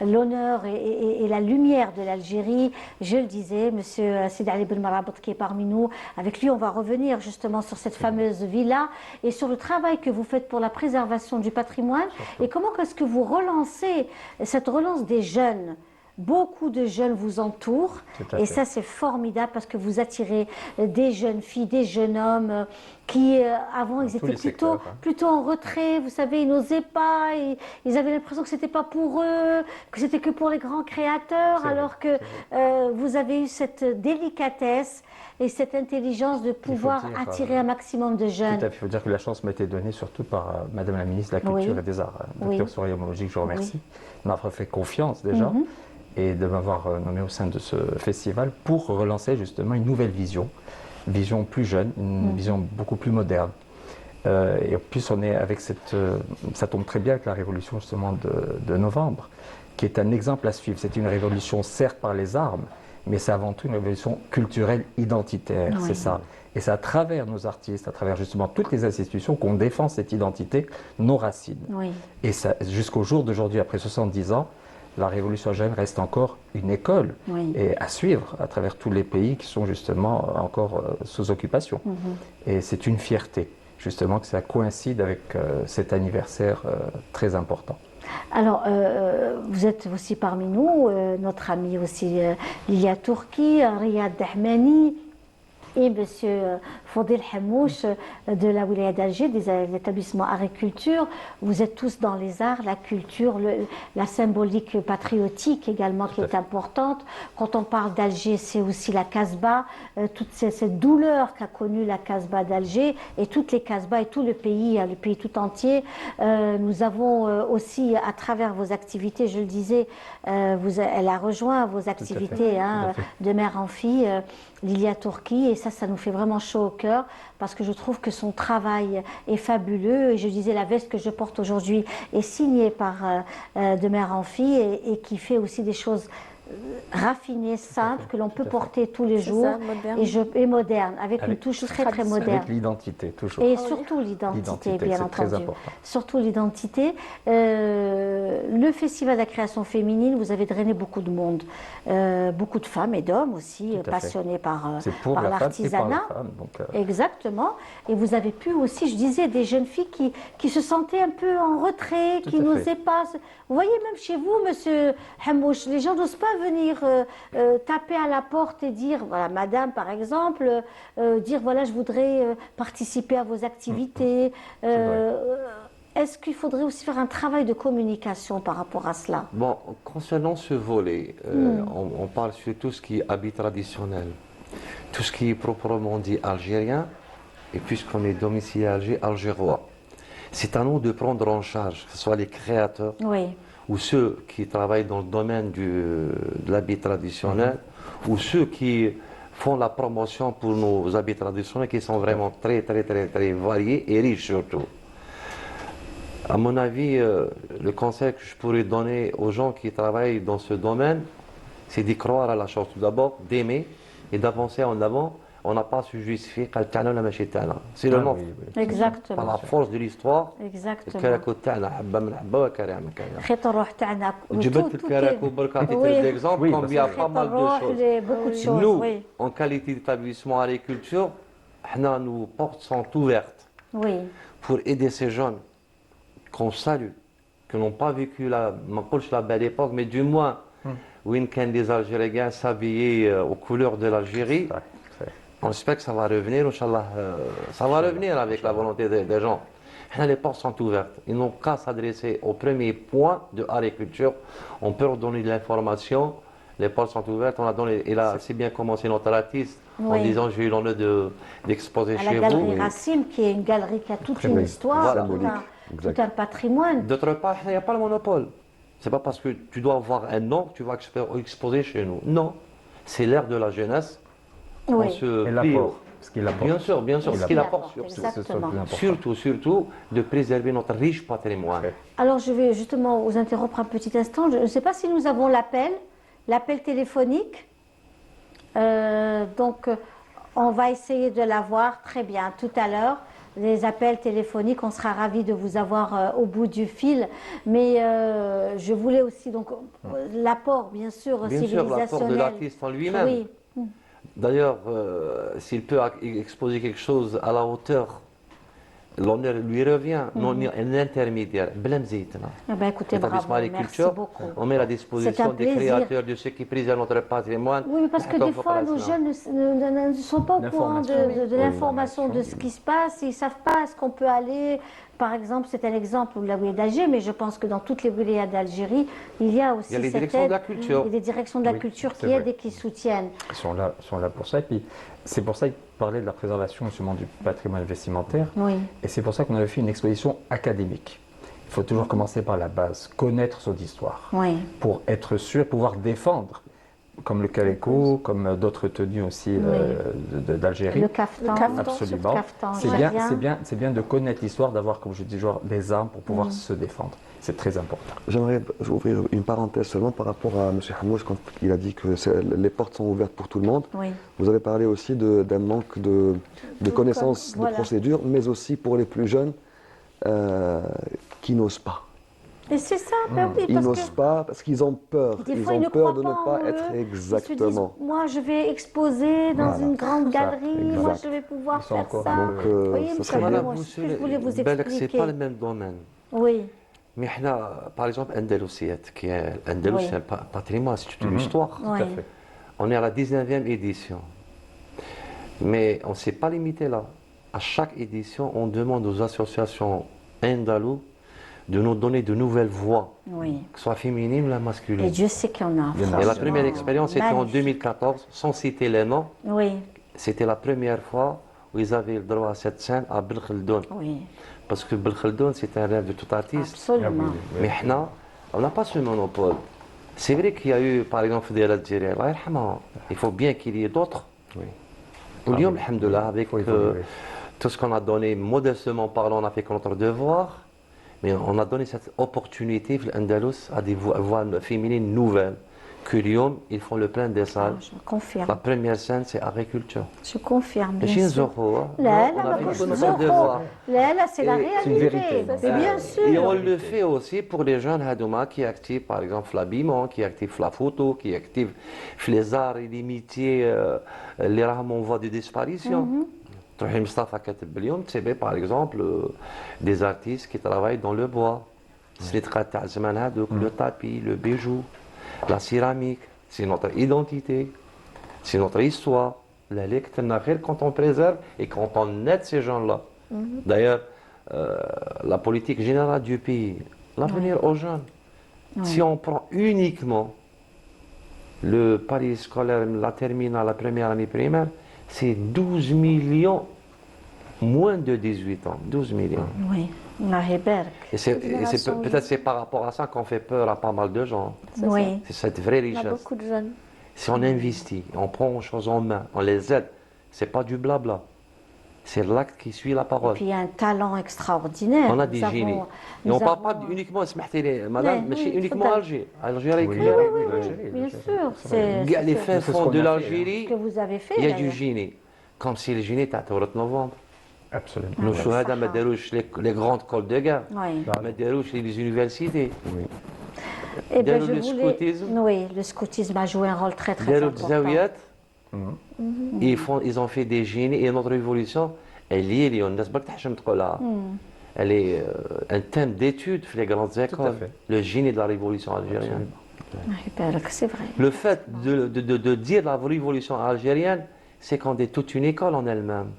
A: l'honneur et la lumière de l'Algérie. Je le disais, Monsieur Sidi Ali Ben Marabat qui est parmi nous, avec lui on va revenir justement sur cette fameuse villa et sur le travail que vous faites pour la préservation du patrimoine et comment est-ce que vous relancez cette relance des jeunes. Beaucoup de jeunes vous entourent
F: Tout à
A: et
F: fait.
A: ça c'est formidable parce que vous attirez des jeunes filles, des jeunes hommes qui avant ils
F: tous
A: étaient
F: les secteurs, hein.
A: plutôt en retrait, vous savez, ils n'osaient pas, ils avaient l'impression que c'était pas pour eux, que c'était que pour les grands créateurs,
F: C'est vrai,
A: alors que vous avez eu cette délicatesse et cette intelligence de pouvoir
F: dire,
A: attirer un maximum de jeunes.
F: Tout à fait. Il faut dire que la chance m'a été donnée surtout par Madame la ministre de la Culture
A: Oui.
F: et des Arts,
A: Oui.
F: Dr Soria Mologic, je vous remercie, de m'avoir fait confiance déjà et de m'avoir nommé au sein de ce festival pour relancer justement une nouvelle vision plus jeune, une vision beaucoup plus moderne. Et en plus, on est avec ça tombe très bien avec la révolution justement de novembre, qui est un exemple à suivre. C'est une révolution certes par les armes, mais c'est avant tout une révolution culturelle identitaire,
A: Oui.
F: c'est ça. Et c'est à travers nos artistes, à travers justement toutes les institutions qu'on défend cette identité, nos racines.
A: Oui.
F: Et ça, jusqu'au jour d'aujourd'hui, après 70 ans, la révolution algérienne reste encore une école
A: Oui.
F: et à suivre à travers tous les pays qui sont justement encore sous occupation. Et c'est une fierté, justement, que ça coïncide avec cet anniversaire très important.
A: Alors, vous êtes aussi parmi nous, notre ami aussi Lilia Turki, Riyad Dahmani et Monsieur Fodil Hamouche de la Wilaya d'Alger, des établissements agriculture. Vous êtes tous dans les arts, la culture, la symbolique patriotique également qui est importante. Quand on parle d'Alger, c'est aussi la Casbah, toute cette douleur qu'a connue la Casbah d'Alger et toutes les Casbahs et tout le pays tout entier. Nous avons aussi, à travers vos activités, je le disais, elle a rejoint vos activités de mère en fille, Lilia Turki, et ça nous fait vraiment chaud au cœur parce que je trouve que son travail est fabuleux. Et je disais, la veste que je porte aujourd'hui est signée par de mère en fille et qui fait aussi des choses raffinées, simples, que l'on peut porter tous les jours
B: ça, moderne.
A: et moderne, avec une touche très moderne.
F: Avec l'identité, toujours.
A: Et surtout l'identité, bien
F: c'est très
A: entendu.
F: important.
A: Surtout l'identité. Le Festival de la création féminine, vous avez drainé beaucoup de monde, beaucoup de femmes et d'hommes aussi,
F: Tout à fait.
A: passionnés par
F: C'est pour la femme et par
A: l'artisanat.
F: la femme. Donc,
A: Exactement. Et vous avez pu aussi, je disais, des jeunes filles qui se sentaient un peu en retrait,
F: Tout
A: qui
F: à fait.
A: n'osaient pas. Vous voyez, même chez vous, monsieur Hamouche, les gens n'osent pas venir taper à la porte et dire, voilà, madame par exemple, dire, voilà, je voudrais participer à vos activités. Est-ce qu'il faudrait aussi faire un travail de communication par rapport à cela?
E: Bon, concernant ce volet, on parle sur tout ce qui est habit traditionnel, tout ce qui est proprement dit algérien, et puisqu'on est domicilié à Alger, algérois. C'est à nous de prendre en charge, que ce soit les créateurs
A: Oui.
E: ou ceux qui travaillent dans le domaine de l'habit traditionnel, ou ceux qui font la promotion pour nos habits traditionnels qui sont vraiment très variés et riches surtout. À mon avis, le conseil que je pourrais donner aux gens qui travaillent dans ce domaine, c'est d'y croire à la chose. Tout d'abord, d'aimer et d'avancer en avant. On n'a pas à se justifier. C'est le nom. Par
A: Exactement.
E: la force de l'histoire.
A: Exactement.
E: الكراكو تاعنا حبه من حبه وكريم من كريم.
A: خيط الروح تاعنا.
E: جبت الكراكو برك عطيت
A: Oui.
E: des exemples
F: Oui,
E: comme il y a
F: parce
E: pas mal de choses.
A: Beaucoup de choses.
E: Nous,
A: Oui.
E: en qualité d'établissement agriculture, nos portes sont ouvertes
A: Oui.
E: pour aider ces jeunes qu'on salue, qui n'ont pas vécu la belle époque, mais du moins, où il y a des Algériens s'habiller aux couleurs de l'Algérie. On espère que ça va revenir, Inch'Allah, ça va revenir avec la volonté des gens. Les portes sont ouvertes. Ils n'ont qu'à s'adresser au premier point de agriculture. On peut leur donner de l'information. Les portes sont ouvertes. On a donné, il a assez bien commencé notre artiste en
A: Oui.
E: disant j'ai eu l'honneur d'exposer
A: À
E: chez
A: la
E: vous.
A: galerie Racine, qui est une galerie qui a toute
F: Très
A: une
F: belle.
A: histoire,
D: Voilà.
A: tout un patrimoine.
E: D'autre part, il n'y a pas le monopole. C'est pas parce que tu dois avoir un nom que tu vas exposer chez nous. Non, c'est l'ère de la jeunesse. On
A: Oui.
E: se
F: et
E: plie
F: l'apport, ce qu'il apporte.
E: Bien sûr,
F: Il
E: ce qu'il
A: apporte,
E: apporte surtout.
F: C'est ça le plus important.
E: Surtout, de préserver notre riche patrimoine.
F: Parfait.
A: Alors, je vais justement vous interrompre un petit instant. Je ne sais pas si nous avons l'appel téléphonique. Donc, on va essayer de l'avoir très bien tout à l'heure. Les appels téléphoniques, on sera ravis de vous avoir au bout du fil. Mais je voulais aussi, donc, l'apport, bien sûr,
E: Bien sûr, l'apport de
A: civilisationnel.
E: l'artiste en lui-même.
A: Oui.
E: D'ailleurs, s'il peut exposer quelque chose à la hauteur, l'honneur lui revient. Non, un intermédiaire. Blemzitna.
A: Eh ben, écoutez, bravo,
E: L'établissement
A: merci
E: agriculture,
A: beaucoup.
E: on met à la
A: C'est un
E: disposition des
A: plaisir.
E: créateurs, de ceux qui préservent notre patrimoine.
A: Oui, parce que des fois, nos jeunes ne sont pas au courant de l'information de ce qui se passe. Ils ne savent pas est-ce qu'on peut aller. Par exemple, c'est un exemple de la wilaya d'Alger, mais je pense que dans toutes les wilayas d'Algérie, il y a aussi
E: Il y a les
A: cette
E: directions
A: aide.
E: de la culture.
A: Il y a des directions de la
F: Oui,
A: culture
F: c'est
A: qui
F: vrai.
A: aident et qui soutiennent.
F: Ils sont là pour ça. Et puis, c'est pour ça qu'il parlait de la préservation justement du patrimoine vestimentaire.
A: Oui.
F: Et c'est pour ça qu'on avait fait une exposition académique. Il faut toujours commencer par la base, connaître son histoire,
A: Oui.
F: pour être sûr, pouvoir défendre, comme le caleco, comme d'autres tenues aussi d'Algérie.
A: Le caftan.
F: Absolument.
A: Caftan
F: C'est
A: algérien.
F: bien de connaître l'histoire, d'avoir, comme je dis, genre, des armes pour pouvoir se défendre. C'est très important.
D: J'aimerais ouvrir une parenthèse seulement par rapport à M. Hamouche quand il a dit que les portes sont ouvertes pour tout le monde.
A: Oui.
D: Vous avez parlé aussi d'un manque de connaissances,
A: voilà.
D: de procédures, mais aussi pour les plus jeunes qui n'osent pas.
A: Et c'est ça, ben oui,
D: Ils
A: parce
D: n'osent
A: que
D: pas parce qu'ils ont peur.
A: des
D: Ils
A: fois, ils
D: ont
A: ne
D: peur
A: croient
D: de ne
A: pas
D: pas
A: en
D: être
A: eux.
D: exactement.
A: Ils se disent, moi, je vais exposer dans
D: Voilà.
A: une grande
F: Ça,
A: galerie, moi,
F: exact.
A: je vais pouvoir
F: Ils sont
A: faire
F: encore
A: ça.
F: un
D: Donc,
F: peu-
A: Vous voyez,
D: ce
A: monsieur
D: serait
A: Hamouche,
D: bien.
A: moi, ce que je voulais vous
E: بالك c'est
A: expliquer.
E: pas le même domaine.
A: Oui.
E: Mais par exemple, Andalousiet, qui est l'Andalous,
A: Oui.
E: c'est un patrimoine, c'est toute une histoire.
A: Oui.
F: Tout à fait.
E: On est à la 19e édition. Mais on ne s'est pas limité là. À chaque édition, on demande aux associations andalous de nous donner de nouvelles voix,
A: Oui.
E: que ce soit féminines ou
A: Et
E: masculines.
A: Dieu sait qu'il y en a.
F: Il y en a.
E: Et la
A: franchement.
E: première expérience, c'était en
A: Magnifique.
E: 2014, sans citer les noms.
A: Oui,
E: C'était la première fois où ils avaient le droit à cette scène à Belkhaldoun.
A: oui,
E: Parce que Belkhaldoun, c'est un rêve de tout artiste.
A: absolument.
E: Mais Hna, on n'a pas ce monopole. C'est vrai qu'il y a eu, par exemple, des Algériens, Allah yarhamha. Il faut bien qu'il y ait d'autres.
D: Oui.
E: Aujourd'hui, alhamdoulilah, avec
F: faut évoluer.
E: tout ce qu'on a donné, modestement parlant, on a fait que notre devoir. Mais on a donné cette opportunité, l'Andalous, à des voix féminines nouvelles. Que Lyon, ils font le plein des salles.
A: Je confirme.
E: La première scène, c'est agriculture.
A: Je confirme.
E: Mais
A: bien
E: chez
A: sûr.
E: Zoho, hein,
A: Là,
E: on
A: là,
E: a fait
A: là,
E: que notre
A: Zoho.
E: devoir.
A: Là, c'est la
E: Et
F: c'est une
A: réalité.
F: vérité.
A: Mais bien
E: Et on
A: sûr.
E: le fait aussi pour les jeunes Hadouma qui activent par exemple l'habillement, qui activent la photo, qui activent les arts et les métiers, les rames en voie de disparition. Trouhi Mustafa Katib اليوم, تسيبي par exemple des artistes qui travaillent dans le bois. Slitra تاع الزمان هذوك, le tapis, le bijou, la céramique, c'est notre identité, c'est notre histoire. La lecture quand on préserve et quand on aide ces gens-là. D'ailleurs, la politique générale du pays, l'avenir aux jeunes. Si on prend uniquement le pari scolaire, la terminale, la première année primaire, c'est 12 millions moins de 18 ans. 12 millions.
A: Oui, Allah يبارك.
E: Et peut-être c'est par rapport à ça qu'on fait peur à pas mal de gens.
B: C'est
A: Oui,
E: C'est cette vraie
B: Il y a
E: richesse.
B: beaucoup de jeunes.
E: Si on investit, on prend les choses en main, on les aide, c'est pas du blabla. C'est l'acte qui suit la
A: et
E: parole.
A: puis il y a un talent extraordinaire.
E: On a
A: Nous
E: des
A: avons-
E: génies. Et
A: nous
E: on ne parle pas
A: avons-
E: uniquement, madame,
A: Oui,
E: mais c'est
A: oui,
E: uniquement
A: faut
E: Alger. Algérie,
F: Oui,
E: clair.
F: oui, l'Algérie,
A: Bien
F: l'Algérie.
A: sûr,
E: Il y a les fins
F: C'est ce
E: fonds
F: qu'on
E: de
F: a fait,
E: l'Algérie,
A: que vous avez fait.
E: il y a du
A: d'ailleurs.
E: génie. Comme si le génie était à novembre.
F: Absolument.
E: Nos
A: ouais,
E: chouhada
A: ça.
E: ما داروش les grandes écoles de guerre.
A: Oui.
E: ما داروش les universités.
A: Eh ben,
E: Dès
A: je
E: le
A: voulais-
E: scoutisme.
A: Oui, le scoutisme a joué un rôle très très
E: داروا
A: important.
E: الزاويات. Ils ont fait des génies et notre révolution, elle y est, الناس برك تحشم تقولها. Elle est un thème d'étude dans les grandes écoles.
F: fait.
E: Le génie de la révolution algérienne.
A: Allah يبارك, c'est vrai.
E: Le fait de dire la révolution algérienne, c'est qu'on est toute une école en elle-même.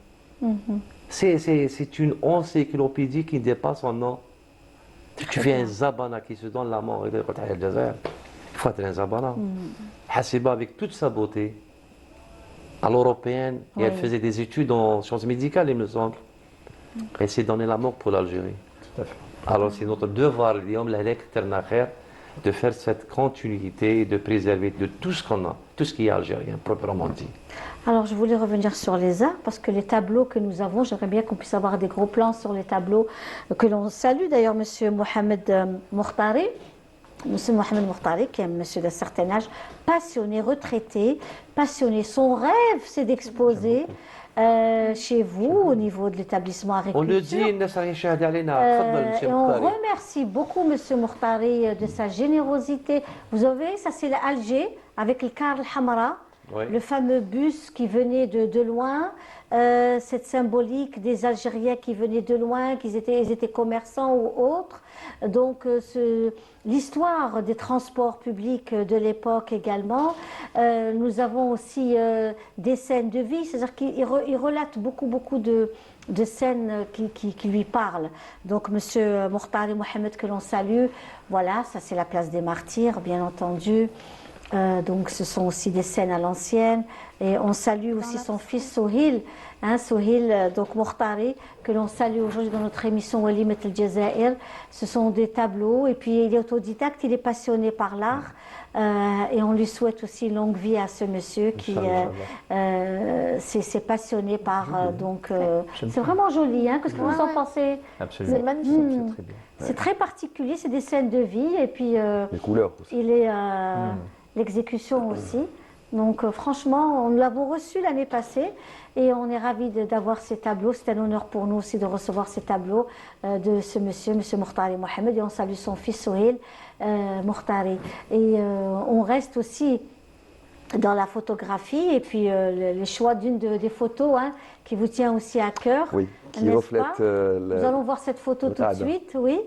E: C'est une encyclopédie qui dépasse son nom. Tu fais un zabana qui se donne la mort. Il faut être un zabana. Hassiba avec toute sa beauté, à l'européenne, et elle
A: Oui.
E: faisait des études en sciences médicales, il me semble. Elle s'est donné la mort pour l'Algérie.
F: Tout à fait.
E: Alors c'est notre devoir, de faire cette continuité et de préserver de tout ce qu'on a, tout ce qui est algérien, proprement dit.
A: Alors, je voulais revenir sur les arts parce que les tableaux que nous avons, j'aimerais bien qu'on puisse avoir des gros plans sur les tableaux que l'on salue. D'ailleurs, Monsieur Mohamed Mokhtari, Monsieur Mohamed Mokhtari, qui est un monsieur d'un certain âge, passionné, retraité, passionné. Son rêve, c'est d'exposer chez vous, au niveau de l'établissement
E: On
A: agriculture.
E: le dit, الناس راهي شاهدة علينا. تفضل
A: Et
E: monsieur
A: on
E: Mokhtari.
A: remercie beaucoup Monsieur Mokhtari de sa générosité. Vous avez, ça c'est Alger avec le Car al-Hamra,
E: Oui.
A: le fameux bus qui venait de loin, cette symbolique des Algériens qui venaient de loin, ils étaient commerçants ou autres. Donc l'histoire des transports publics de l'époque également. Nous avons aussi des scènes de vie, c'est-à-dire qu'il relate beaucoup de scènes qui lui parlent. Donc Monsieur Mokhtari Mohamed que l'on salue, voilà, ça c'est la place des martyrs, bien entendu. Donc ce sont aussi des scènes à l'ancienne et on salue aussi son fils Souhil, Souhil donc Mokhtari que l'on salue aujourd'hui dans notre émission Walimat al-Jazair. Ce sont des tableaux et puis il est autodidacte, il est passionné par l'art et on lui souhaite aussi longue vie à ce monsieur qui s'est passionné par c'est vraiment joli, hein. Qu'est-ce que vous en pensez?
F: Absolument.
B: C'est magnifique.
F: C'est très bien.
A: C'est très particulier, c'est des scènes de vie et puis
D: Les couleurs aussi.
A: il est l'exécution aussi. Donc franchement, nous l'avons reçu l'année passée et on est ravis d'avoir ces tableaux. C'est un honneur pour nous aussi de recevoir ces tableaux de ce monsieur Mokhtari Mohamed, et on salue son fils Souhil Mokhtari. Et on reste aussi dans la photographie et puis les choix d'une des photos qui vous tient aussi à cœur.
D: Oui, qui
A: n'est-ce
D: reflète
A: pas Nous allons voir cette photo
D: le
A: tout de
D: Taada.
A: suite, oui.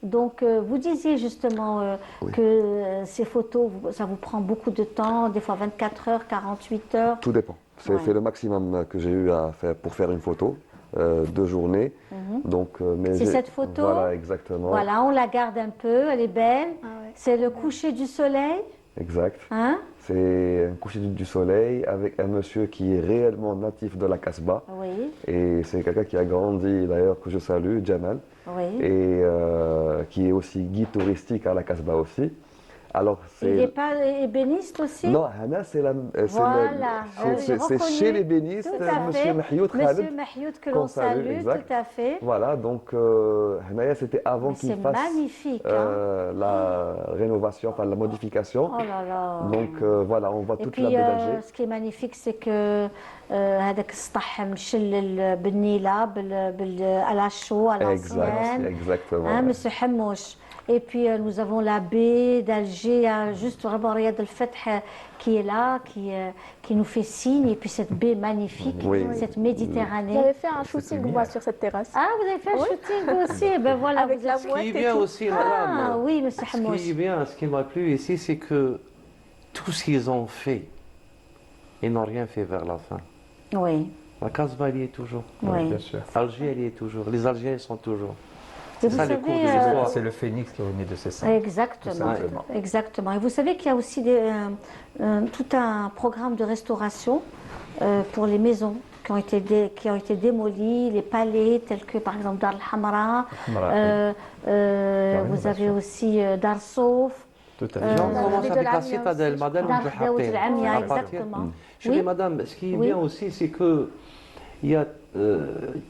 A: Donc, vous disiez justement
D: Oui.
A: que ces photos, ça vous prend beaucoup de temps, des fois 24 heures, 48 heures.
D: Tout dépend.
A: Ouais.
D: C'est le maximum que j'ai eu à faire pour faire une photo, 2 journées. Donc, mais
A: C'est
D: j'ai-
A: cette photo.
D: Voilà, exactement.
A: Voilà, on la garde un peu, elle est belle.
B: Ah ouais.
A: C'est le coucher du soleil.
D: Exact.
A: Hein?
D: C'est un coucher du soleil avec un monsieur qui est réellement natif de la Casbah.
A: Oui,
D: Et c'est quelqu'un qui a grandi, d'ailleurs, que je salue, Jamal,
A: oui.
D: et qui est aussi guide touristique à la Casbah aussi. Alors,
A: Il n'est
D: c'est...
A: pas ébéniste aussi?
D: Non, Hana, c'est la...
A: Voilà, j'ai
D: c'est
A: reconnu.
D: chez l'ébéniste,
A: Tout à
D: monsieur
A: fait.
D: Mahyoud
A: Monsieur
D: Khaled.
A: Mahyoud que
D: qu'on
A: l'on
D: salue,
A: salue,
D: exact.
A: tout à fait.
D: Voilà, donc Hanaya, c'était avant
A: Mais
D: qu'il
A: c'est
D: fasse
A: magnifique. Hein?
D: la rénovation, enfin la modification.
A: Oh là là.
D: Donc voilà, on voit
A: Et
D: toute
A: puis,
D: la baie d'Alger.
A: ce qui est magnifique, c'est que هذاك السطح مشلل بالنيلة à la chaux, à l'ancienne.
D: Exactement.
A: Hein,
D: ouais.
A: Monsieur Hamouche. Et puis nous avons la baie d'Alger, il y a juste vraiment Riyad el-Fath qui est là, qui nous fait signe. Et puis cette baie magnifique,
D: Oui.
A: cette Méditerranée.
B: J'avais fait un
F: C'était
B: shooting
F: mieux.
B: moi sur cette terrasse.
A: Ah, vous avez fait un shooting vous aussi? Ben voilà,
B: Avec
A: vous
B: la
A: êtes-
E: Ce
B: mouette
E: qui est
B: et
E: bien
B: tout.
E: aussi,
A: Ah
E: madame,
A: oui, Monsieur
E: ce qui est
A: Hamouche.
E: bien, ce qui m'a plu ici, c'est que tout ce qu'ils ont fait, ils n'ont rien fait vers la fin.
A: Oui,
E: La Casbah, elle y est toujours.
A: oui.
F: Bien sûr.
E: Alger, elle y est toujours. Les Algériens sont toujours.
A: Et
E: C'est
A: vous
E: ça le
A: savez,
E: cours de l'histoire.
F: C'est le phénix qui est rené de ses cendres.
A: Exactement,
F: Tout simplement.
A: exactement. Et vous savez qu'il y a aussi tout un programme de restauration pour les maisons qui ont été démolies, les palais tels que par exemple Dar el-Hamra.
F: Hamra,
A: Vous avez aussi Dar Souf,
F: Tout à
E: Les
F: fait.
E: gens
B: la
E: commencent
B: ville
E: avec
B: de
E: la
B: l'Amia
E: citadelle,
B: aussi,
E: madame
A: Dar Daoud el-Amia,
E: à partir-
A: exactement.
E: Je dis,
A: Oui.
E: madame, ce qui est
A: Oui.
E: bien aussi, c'est que il y a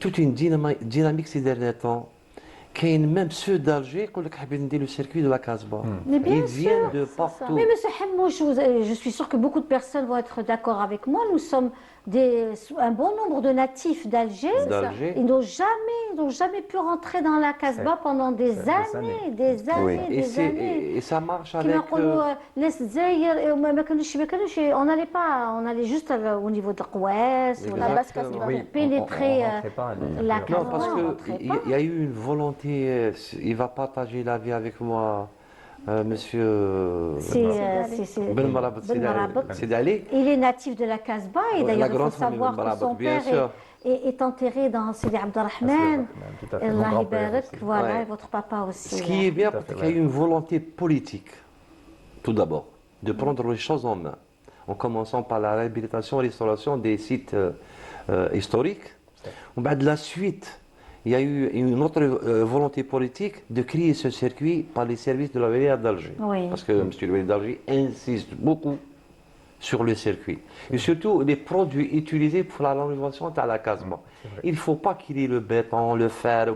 E: toute une dynamique ces derniers temps. Même ceux d'Alger, qui ont le circuit de la Casbah.
A: Mais bien
E: Ils viennent de
B: ça.
E: partout.
A: Mais Monsieur Hamouche, je suis sûre que beaucoup de personnes vont être d'accord avec moi. Nous sommes un bon nombre de natifs d'Alger.
E: D'Alger.
A: Ils n'ont jamais pu rentrer dans la Casbah pendant des
F: des
A: années, des années,
D: Oui.
A: des années.
E: Et ça marche
A: كما
E: avec.
A: يقولوا ناس الجزائر ما كانوش on n'allait pas, on allait juste au niveau de القواس
E: Exactement.
A: ولا
B: La basse Casbah.
F: Oui,
A: pénétrer,
F: on rentrait pas à
A: la
F: l'intérieur.
E: Non, parce
A: on rentrait
E: qu'il
A: pas.
E: y a eu une volonté. Il va partager la vie avec moi, monsieur.
A: C'est
E: Ben Marabat
A: Ben Marabat.
E: c'est d'aller.
A: Il est natif de la Casbah et
E: La
A: d'ailleurs il
E: grande
A: faut
E: famille
A: savoir
E: Ben
A: que son
E: Marabat, bien
A: père
E: sûr.
A: est enterré dans Sidi Abdelrahman.
F: Tout à fait. Mon
A: Allah
F: grand-père
A: Ibarak,
F: aussi.
A: voilà,
E: Ouais.
A: et votre papa aussi.
E: Ce qui est bien,
F: Tout à
E: c'est
F: fait,
E: qu'il y a eu
F: ouais.
E: une volonté politique, tout d'abord, de prendre les choses en main, en commençant par la réhabilitation et restauration des sites historiques. De la suite, il y a eu une autre volonté politique de créer ce circuit par les services de la wilaya d'Alger.
A: Oui.
E: Parce que M. le wilaya d'Alger insiste beaucoup sur le circuit. Et surtout les produits utilisés pour la rénovation à la Casbah. Il ne faut pas qu'il y ait le béton, le fer,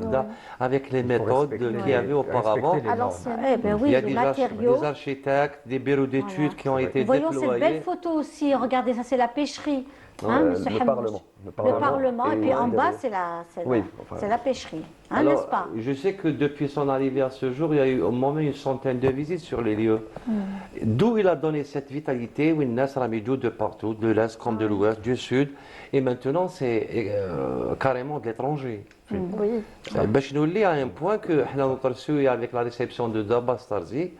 E: avec les
F: Il faut
E: méthodes
F: respecter
E: qu'il y avait auparavant.
F: respecter les
B: À
F: normes.
B: l'ancienne.
A: Eh ben
E: Il
A: oui,
E: y a
A: les
E: des
A: matériaux.
E: architectes, des bureaux d'études qui ont été
A: Voyons cette belle
E: déployés.
A: photo aussi. Regardez, ça c'est la pêcherie. Hein, monsieur
D: le
A: Hamouche.
D: Parlement.
A: Le Parlement. Et puis en bas,
D: derrière.
A: c'est
D: Oui, enfin.
A: la pêcherie. Hein,
E: Alors,
A: n'est-ce pas?
E: je sais que depuis son arrivée à ce jour, il y a eu au moins une centaine de visites sur les lieux. D'où il a donné cette vitalité, où il naît de partout, de l'Est comme de l'Ouest, du Sud. Et maintenant, c'est carrément de l'étranger.
B: Oui.
E: باش نولي à un point que احنا نترسو avec la réception de Daba Starzi,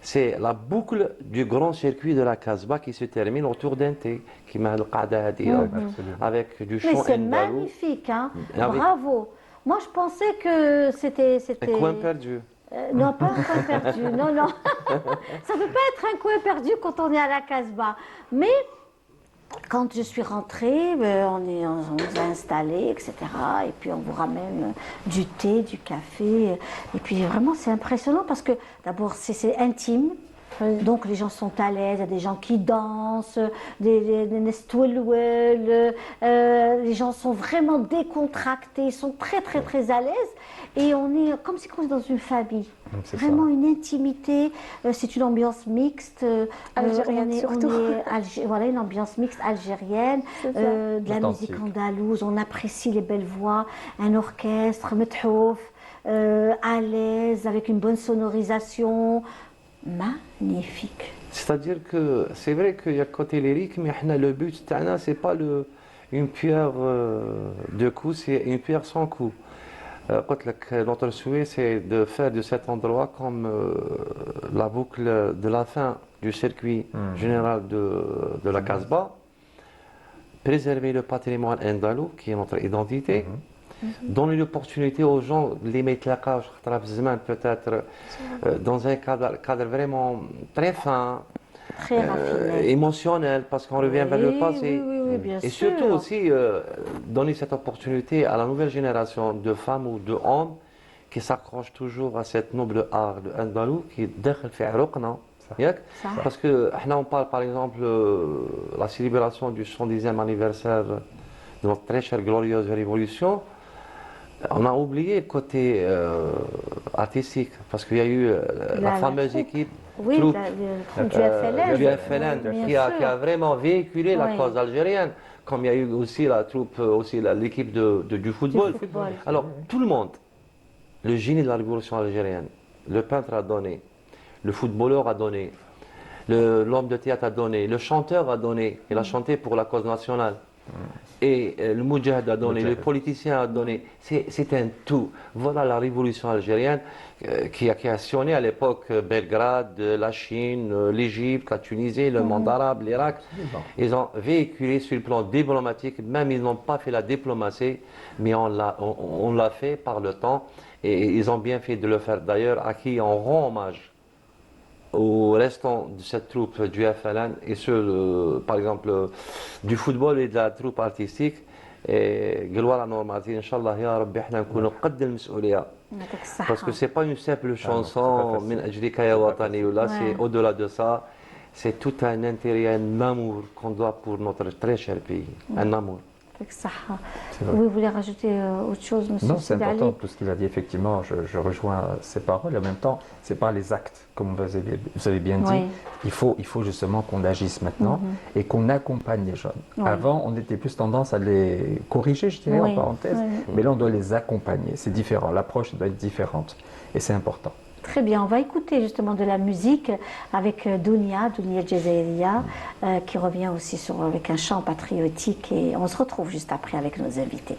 E: c'est la boucle du grand circuit de la Casbah qui se termine autour d'un thé, qui m'a le qada هذه,
F: Absolument.
E: avec du
A: Mais
E: chant
A: c'est
E: andalou,
A: magnifique, hein?
E: Avec-
A: Bravo. Moi, je pensais que c'était.
E: un coin perdu.
A: Non, pas un coin perdu. Non, non. Ça ne peut pas être un coin perdu quand on est à la Casbah. Mais quand je suis rentrée, on nous a installés, etc. Et puis on vous ramène du thé, du café. Et puis vraiment, c'est impressionnant parce que d'abord, c'est intime. Donc les gens sont à l'aise, il y a des gens qui dansent, des nestoulouel, les gens sont vraiment décontractés, ils sont très très très à l'aise et on est comme si on était dans une famille.
F: C'est
A: Vraiment
F: ça.
A: une intimité, c'est une ambiance mixte.
B: Algérienne surtout.
A: Voilà, une ambiance mixte algérienne,
B: C'est ça.
A: de la
F: Authentique.
A: musique andalouse, on apprécie les belles voix, un orchestre, methouf, à l'aise, avec une bonne sonorisation. Magnifique.
E: C'est-à-dire que c'est vrai qu'il y a côté lyrique, mais le but, c'est pas une pierre de coups, c'est une pierre sans coup. Notre souhait, c'est de faire de cet endroit comme la boucle de la fin du circuit général de la Casbah, préserver le patrimoine andalou, qui est notre identité, donner l'opportunité aux gens, les mettre là, peut-être dans un cadre vraiment très fin,
A: Très raffiné.
E: émotionnel, parce qu'on revient vers le
A: Oui,
E: passé.
A: oui, bien
E: Et
A: sûr.
E: surtout aussi donner cette opportunité à la nouvelle génération de femmes ou d'hommes qui s'accrochent toujours à cette noble art de andalou qui داخل في عروقنا. ياك؟
A: صح.
E: Parce que on parle par exemple la célébration du 110e anniversaire de notre très chère glorieuse révolution. On a oublié le côté artistique parce qu'il y a eu la fameuse
A: troupe.
E: équipe
A: Oui,
E: troupe,
A: le troupe du FLN.
E: du FLN
A: Bien
E: qui a
A: sûr.
E: vraiment véhiculé la
A: Oui.
E: cause algérienne, comme il y a eu aussi la troupe, aussi l'équipe du football.
A: Du football.
E: Alors tout le monde, le génie de la révolution algérienne, le peintre a donné, le footballeur a donné, l'homme de théâtre a donné, le chanteur a donné, il a chanté pour la cause nationale. Et le Moudjahid a donné, le politicien a donné, c'est un tout. Voilà la révolution algérienne qui a questionné à l'époque Belgrade, la Chine, l'Égypte, la Tunisie, le monde arabe, l'Irak. Ils ont véhiculé sur le plan diplomatique, même ils n'ont pas fait la diplomatie, mais on l'a fait par le temps. Et ils ont bien fait de le faire d'ailleurs, à qui on rend hommage aux restants de cette troupe du FLN et ceux, par exemple, du football et de la troupe artistique. Et gloire à Nour Martin, Inch'Allah, ya Rabbi, احنا نكونوا قد المسؤولية.
A: يعطيك الصحة.
E: Parce que c'est pas une simple
F: c'est pas
E: chanson,
F: facile.
E: Min ajlika ya watani, ou là,
A: Ouais.
E: c'est au-delà de ça. C'est tout un intérêt, un amour qu'on doit pour notre très cher pays. Un amour.
A: يعطيك الصحة.
F: C'est vrai.
A: Oui, vous voulez rajouter autre chose, monsieur
F: Non, c'est
A: Sidi Ali?
F: important tout ce qu'il a dit. Effectivement, je rejoins ses paroles. En même temps, c'est pas les actes, comme vous avez bien dit.
A: Oui.
F: Il faut justement qu'on agisse maintenant et qu'on accompagne les jeunes.
A: Oui.
F: Avant, on était plus tendance à les corriger, je dirais,
A: Oui.
F: en parenthèse.
A: Oui.
F: Mais là, on doit les accompagner. C'est différent. L'approche doit être différente. Et c'est important.
A: Très bien, on va écouter justement de la musique avec Dounia Jazairiya, qui revient aussi avec un chant patriotique et on se retrouve juste après avec nos invités.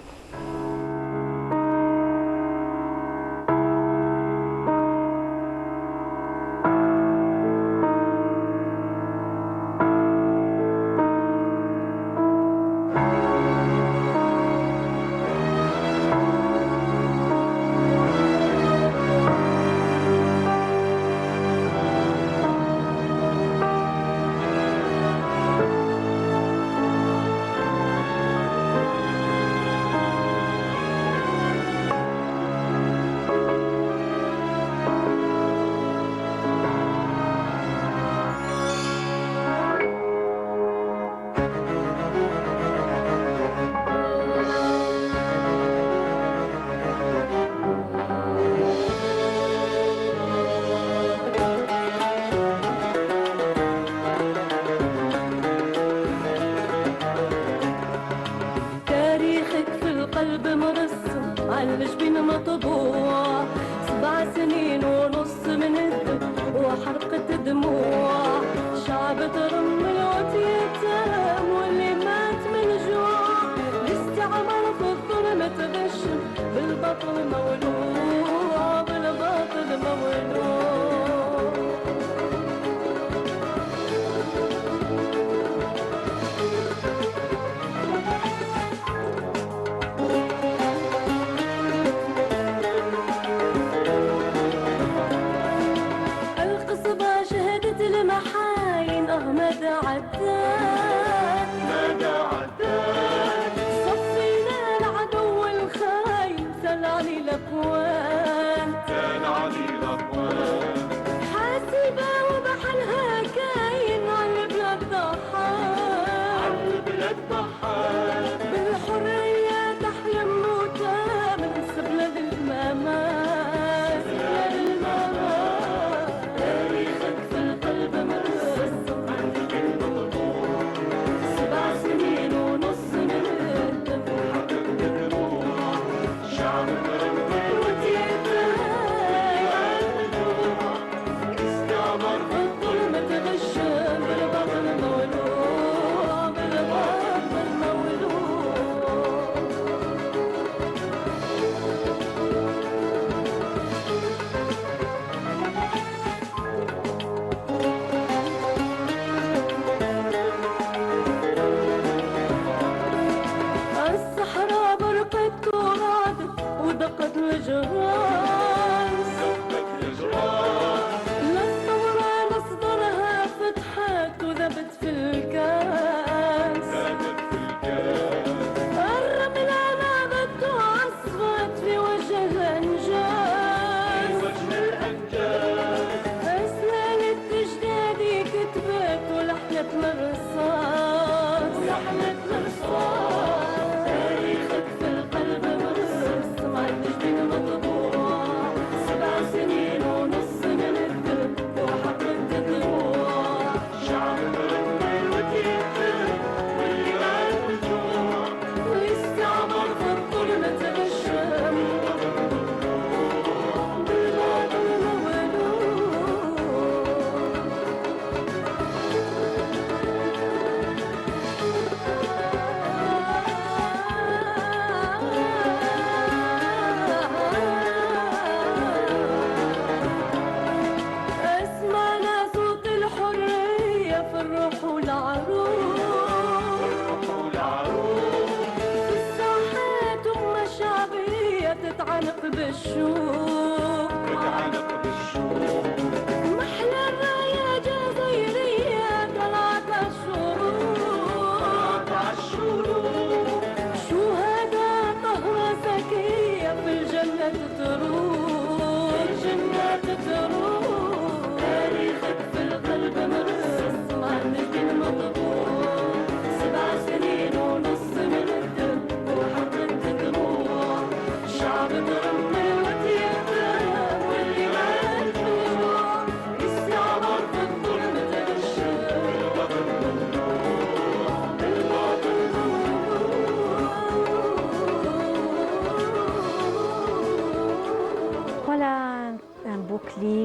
C: يا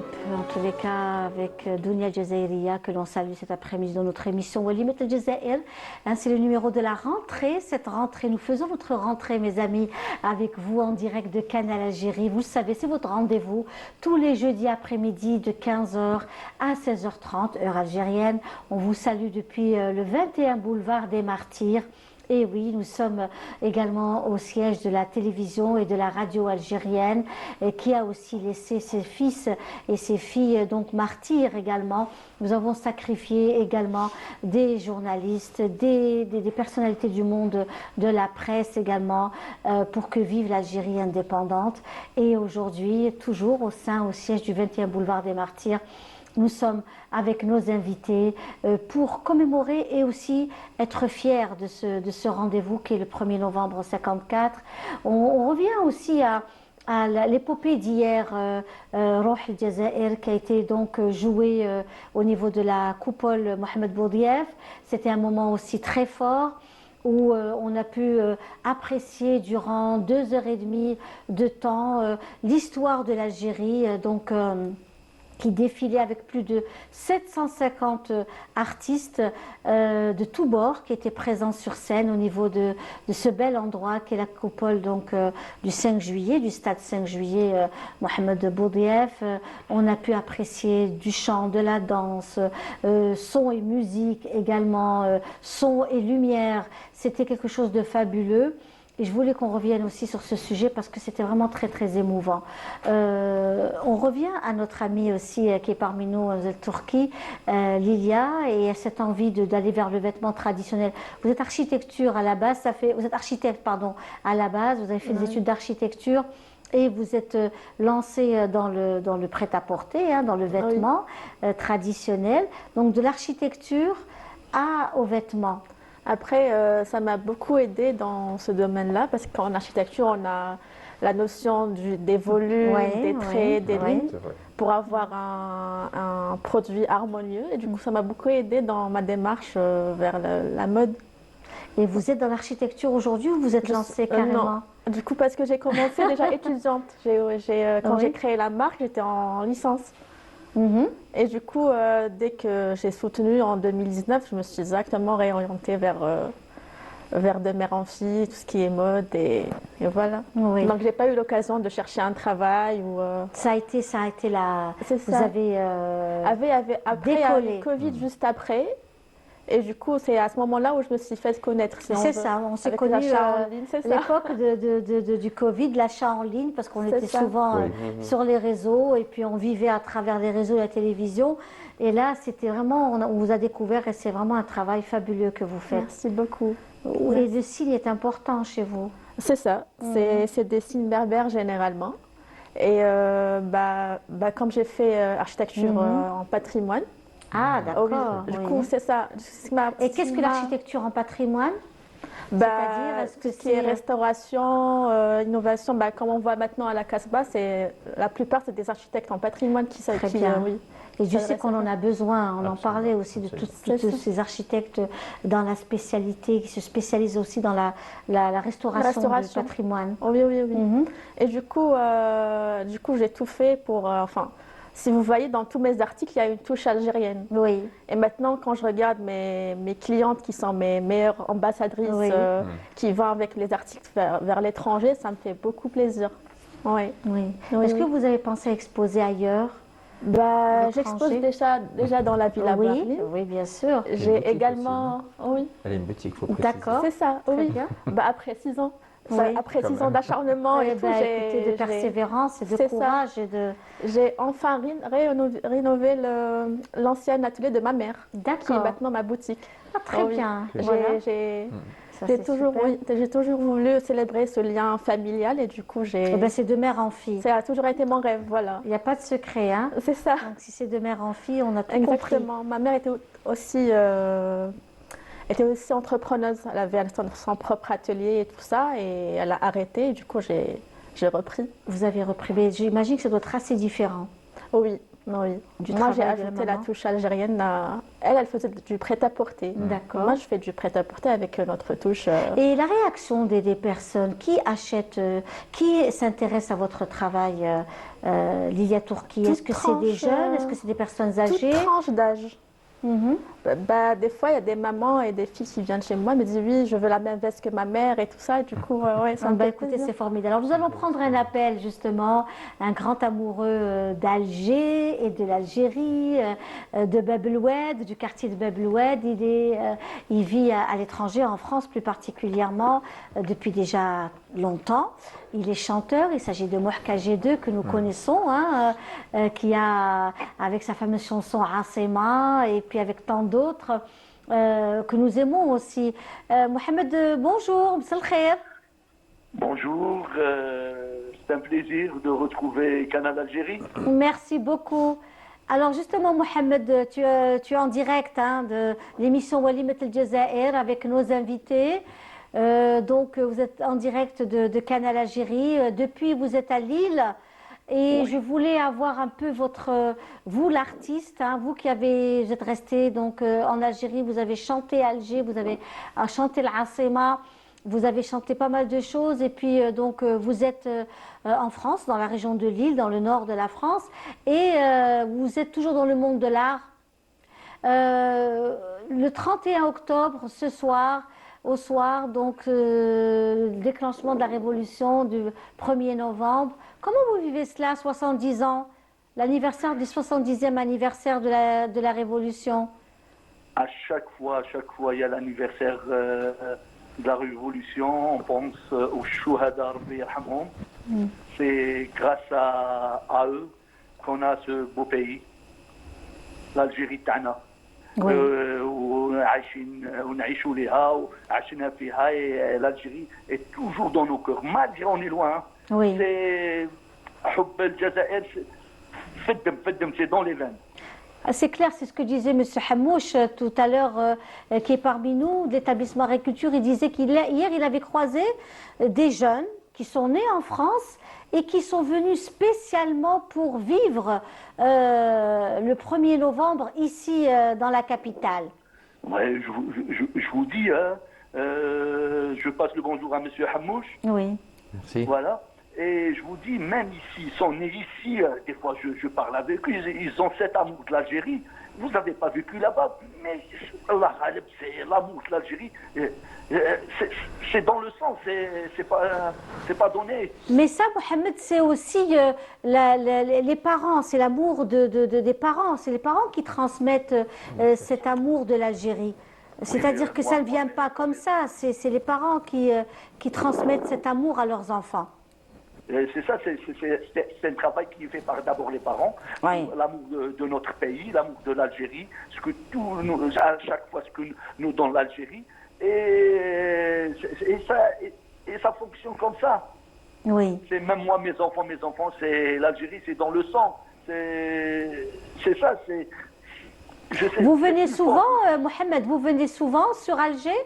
A: équipe, en tous les cas avec Dounia Jazairiya, que l'on salue cet après-midi dans notre émission Walimat El Jazair. C'est le numéro de la rentrée. Cette rentrée, nous faisons notre rentrée, mes amis, avec vous en direct de Canal Algérie. Vous le savez, c'est votre rendez-vous tous les jeudis après-midi de 15h à 16h30, heure algérienne. On vous salue depuis le 21 boulevard des Martyrs. Et oui, nous sommes également au siège de la télévision et de la radio algérienne, qui a aussi laissé ses fils et ses filles donc martyrs également. Nous avons sacrifié également des journalistes, des personnalités du monde de la presse également, pour que vive l'Algérie indépendante. Et aujourd'hui, toujours au siège du 21 boulevard des Martyrs, nous sommes avec nos invités pour commémorer et aussi être fiers de ce rendez-vous qui est le 1er novembre 1954. On revient aussi à l'épopée d'hier, Rouh El Jazair, qui a été donc jouée au niveau de la coupole Mohamed Boudiaf. C'était un moment aussi très fort où on a pu apprécier durant 2h30 de temps l'histoire de l'Algérie, qui défilait avec plus de 750 artistes de tous bords qui étaient présents sur scène au niveau de ce bel endroit qui est la coupole du 5 juillet, du stade 5 juillet Mohamed Boudiaf. On a pu apprécier du chant, de la danse, son et musique également, son et lumière. C'était quelque chose de fabuleux. Et je voulais qu'on revienne aussi sur ce sujet parce que c'était vraiment très très émouvant. On revient à notre amie aussi qui est parmi nous, Turquie, Lilia, et cette envie d'aller vers le vêtement traditionnel. Vous êtes architecture à la base, vous êtes architecte pardon à la base. Vous avez fait des études d'architecture et vous êtes lancée dans le prêt-à-porter, dans le vêtement traditionnel. Donc de l'architecture aux vêtements.
B: Après, ça m'a beaucoup aidé dans ce domaine-là parce qu'en architecture, on a la notion des volumes, des traits, des lignes pour avoir un produit harmonieux. Et du coup, ça m'a beaucoup aidé dans ma démarche vers la mode.
A: Et vous êtes dans l'architecture aujourd'hui ou vous êtes lancée carrément?
B: Non, du coup, parce que j'ai commencé déjà étudiante. Quand j'ai créé la marque, j'étais en licence. Et du coup, dès que j'ai soutenu en 2019, je me suis exactement réorientée vers de mère en fille, tout ce qui est mode et voilà.
A: Oui.
B: Donc j'ai pas eu l'occasion de chercher un travail ou.
A: Ça a été la.
B: C'est
A: vous
B: ça.
A: avez
B: Après, il y a eu le Covid juste après. Et du coup, c'est à ce moment-là où je me suis fait connaître.
A: C'est ça, on s'est connus à l'époque du Covid, l'achat en ligne, parce qu'on était souvent sur les réseaux et puis on vivait à travers les réseaux et la télévision. Et là, c'était vraiment, on vous a découvert et c'est vraiment un travail fabuleux que vous faites.
B: Merci beaucoup.
A: Et le signe est important chez vous.
B: C'est ça, c'est des signes berbères généralement. Et comme j'ai fait architecture en patrimoine.
A: Ah, d'accord.
B: Du coup, c'est ça.
A: Et qu'est-ce que l'architecture en patrimoine? C'est-à-dire, est-ce que
B: c'est restauration, innovation, comme on voit maintenant à la Casbah, la plupart c'est des architectes en patrimoine qui
A: Très bien. Et je sais qu'on en a besoin, on en parlait aussi de tous ces architectes dans la spécialité, qui se spécialisent aussi dans la restauration du patrimoine.
B: Oui. Et du coup j'ai tout fait pour... si vous voyez, dans tous mes articles, il y a une touche algérienne.
A: Oui.
B: Et maintenant, quand je regarde mes clientes qui sont mes meilleures ambassadrices, qui vont avec les articles vers l'étranger, ça me fait beaucoup plaisir. Oui.
A: Est-ce que vous avez pensé à exposer ailleurs?
B: J'expose déjà dans la Villa Berlin.
A: Oui, bien sûr.
B: J'ai également...
F: Elle a une boutique, il faut préciser.
A: D'accord.
B: C'est ça,
A: Bien.
B: Après 6 ans. Après 6 ans d'acharnement et tout,
A: de persévérance et de courage.
B: J'ai enfin rénové l'ancien atelier de ma mère, qui est maintenant ma boutique.
A: Ah, très bien.
B: J'ai toujours voulu célébrer ce lien familial et du coup
A: c'est de mère en fille.
B: Ça a toujours été mon rêve, voilà.
A: Il n'y a pas de secret, hein.
B: C'est ça.
A: Donc si c'est de mère en fille, on a tout
B: Exactement.
A: compris.
B: Ma mère était aussi entrepreneuse. Elle avait son propre atelier et tout ça et elle a arrêté et du coup j'ai repris.
A: Vous avez repris, mais j'imagine que ça doit être assez différent.
B: Oui, Oui.
A: Du
B: Moi, j'ai
A: travail de la
B: ajouté la
A: maman.
B: touche algérienne. Elle faisait du prêt-à-porter.
A: D'accord.
B: Moi, je fais du prêt-à-porter avec notre touche.
A: Et la réaction des personnes qui achètent, qui s'intéressent à votre travail, Lilia Tourki, est-ce
B: Toute
A: que c'est des
B: tranche,
A: jeunes, est-ce que c'est des personnes
B: toute
A: âgées?
B: tranche d'âge.
A: Mhm.
B: Des fois, il y a des mamans et des filles qui viennent chez moi, me disent oui, je veux la même veste que ma mère et tout ça. Et du coup, ouais, ça me fait
A: Écoutez,
B: plaisir.
A: c'est formidable. Alors, nous allons prendre un appel, justement, un grand amoureux d'Alger et de l'Algérie, de Bab el Oued, du quartier de Bab el Oued. Il vit à l'étranger, en France plus particulièrement, depuis déjà longtemps. Il est chanteur, il s'agit de Mouhka G2 que nous connaissons, hein, qui a, avec sa fameuse chanson Asema, et puis avec tant d'autres que nous aimons aussi. Mohamed, bonjour, Msal Khair.
G: Bonjour, c'est un plaisir de retrouver Canal Algérie.
A: Merci beaucoup. Alors justement, Mohamed, tu es en direct hein, de l'émission Walimat El Jazair avec nos invités. Donc vous êtes en direct de Canal Algérie. Depuis, vous êtes à Lille. Et je voulais avoir un peu vous l'artiste, hein, vous êtes resté donc en Algérie, vous avez chanté Alger, vous avez chanté l'Asema, vous avez chanté pas mal de choses et puis vous êtes en France, dans la région de Lille, dans le nord de la France et vous êtes toujours dans le monde de l'art. Le 31 octobre, ce soir, au soir, donc le déclenchement de la révolution du 1er novembre. Comment vous vivez cela, 70 ans, l'anniversaire du 70e anniversaire de la révolution?
G: À chaque fois, il y a l'anniversaire de la révolution, on pense aux Chouhada Rabbi yarhamhum. C'est grâce à eux qu'on a ce beau pays, l'Algérie Tana.
A: Oui.
G: ونعيشوا لها وعشنا فيها et l'Algérie est toujours dans nos cœurs malgré on est loin.
A: Oui.
G: C'est حب الجزائر في الدم c'est dans les veines.
A: C'est clair, c'est ce que disait M. Hamouche tout à l'heure, qui est parmi nous, de l'établissement Agriculture. Il disait qu'hier, il avait croisé des jeunes qui sont nés en France et qui sont venus spécialement pour vivre le 1er novembre ici dans la capitale.
G: Ouais, je vous dis, je passe le bonjour à M. Hamouche.
A: Oui.
E: Merci.
G: Voilà. Et je vous dis, même ici, ils sont nés ici, des fois je parle avec eux, ils ont cet amour de l'Algérie. Vous n'avez pas vécu là-bas, mais Allah, c'est l'amour de l'Algérie. C'est dans le sang, c'est pas donné.
A: Mais ça, Mohamed, c'est aussi les parents, c'est l'amour des parents. C'est les parents qui transmettent cet amour de l'Algérie. C'est-à-dire que ça ne vient pas comme ça, c'est les parents qui transmettent cet amour à leurs enfants.
G: C'est ça, c'est un travail qui est fait par d'abord les parents,
A: Oui.
G: l'amour de notre pays, l'amour de l'Algérie, ce que à chaque fois ce que nous dans l'Algérie, et ça fonctionne comme ça.
A: Oui.
G: C'est même moi, mes enfants, c'est l'Algérie, c'est dans le sang. C'est ça, c'est.
A: Vous venez souvent, Mohamed, vous venez souvent sur Alger?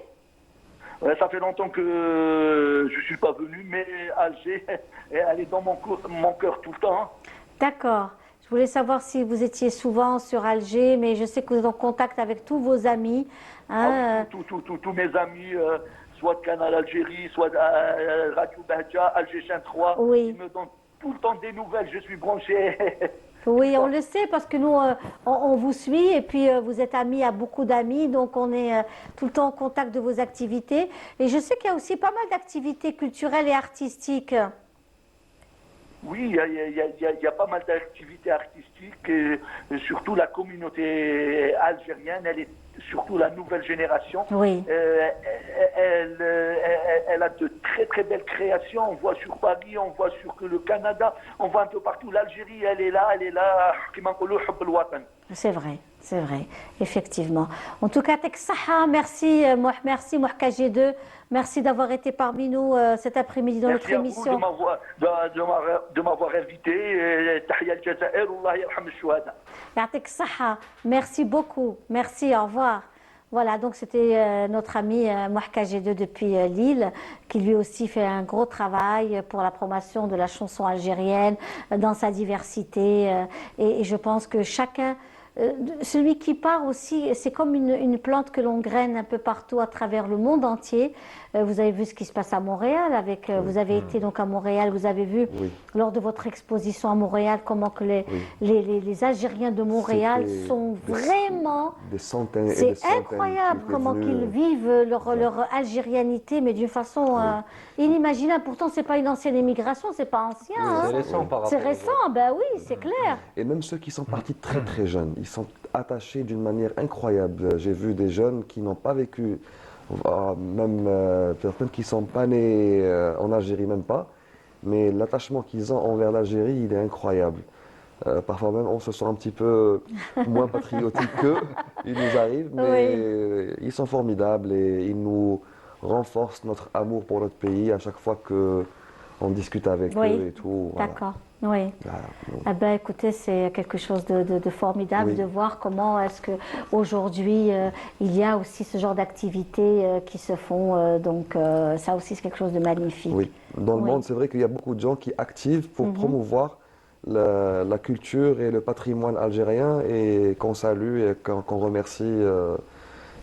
G: Ça fait longtemps que je ne suis pas venu, mais Alger, elle est dans mon cœur tout le temps.
A: D'accord. Je voulais savoir si vous étiez souvent sur Alger, mais je sais que vous êtes en contact avec tous vos amis. Hein.
G: Tous mes amis, soit de Canal Algérie, soit de Radio Bahja, Alger Chaîne 3,
A: Oui.
G: ils me donnent tout le temps des nouvelles, je suis branché.
A: Oui, on le sait parce que nous, on vous suit et puis vous êtes amis à beaucoup d'amis, donc on est tout le temps en contact de vos activités. Et je sais qu'il y a aussi pas mal d'activités culturelles et artistiques.
G: Oui, il y a pas mal d'activités artistiques, et surtout la communauté algérienne, elle est surtout la nouvelle génération.
A: Oui.
G: Elle a de très très belles créations. On voit sur Paris, on voit sur le Canada, on voit un peu partout. L'Algérie, elle est là.
A: C'est vrai, effectivement. En tout cas, Teksaha, merci Mouhka G2, merci d'avoir été parmi nous cet après-midi dans notre émission.
G: Merci à vous de m'avoir invité. Tahia al-Jazair, Allah yarham al-shuhada.
A: Yatek Saha, merci beaucoup, merci, au revoir. Voilà, donc c'était notre ami Mouhka G2 depuis Lille, qui lui aussi fait un gros travail pour la promotion de la chanson algérienne dans sa diversité. Et je pense que chacun, celui qui part aussi, c'est comme une plante que l'on graine un peu partout à travers le monde entier. Vous avez vu ce qui se passe à Montréal, vous avez été donc à Montréal, vous avez vu lors de votre exposition à Montréal comment que les Algériens de Montréal sont vraiment...
D: Des centaines et des
A: C'est
D: centaines
A: incroyable
D: qui étaient
A: comment
D: venus,
A: qu'ils vivent leur algérianité, mais d'une façon inimaginable. Pourtant, c'est pas une ancienne émigration, c'est pas ancien.
D: Oui,
A: hein.
E: C'est récent par rapport
A: C'est
E: aux
A: récent,
E: autres.
A: ben oui, c'est clair.
D: Et même ceux qui sont partis très très jeunes, ils sont attachés d'une manière incroyable. J'ai vu des jeunes qui n'ont pas vécu, même personnes qui ne sont pas nés en Algérie, même pas, mais l'attachement qu'ils ont envers l'Algérie, il est incroyable. Parfois même, on se sent un petit peu moins patriotique qu'eux, il nous arrive, mais ils sont formidables et ils nous renforcent notre amour pour notre pays à chaque fois qu'on discute avec eux et tout. Voilà.
A: D'accord. Oui.
D: Voilà.
A: Ah ben, écoutez, c'est quelque chose de formidable
D: Oui.
A: de voir comment est-ce que aujourd'hui il y a aussi ce genre d'activités qui se font. Donc ça aussi c'est quelque chose de magnifique.
D: Oui, dans le
A: Oui.
D: monde, c'est vrai qu'il y a beaucoup de gens qui activent pour promouvoir la culture et le patrimoine algérien et qu'on salue et qu'on remercie.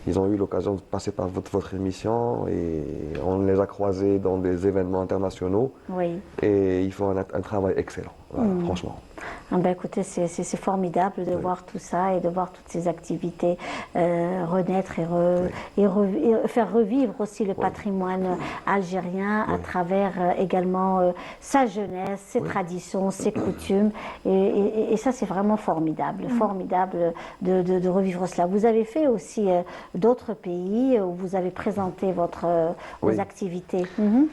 D: Ils ont eu l'occasion de passer par votre émission et on les a croisés dans des événements internationaux
A: Oui.
D: et ils font un travail excellent, voilà, franchement.
A: Ah ben, écoutez, c'est formidable de voir tout ça et de voir toutes ces activités renaître et faire revivre aussi le patrimoine algérien à travers également sa jeunesse, ses traditions, ses coutumes. Et ça, c'est vraiment formidable, formidable de revivre cela. Vous avez fait aussi d'autres pays où vous avez présenté vos activités.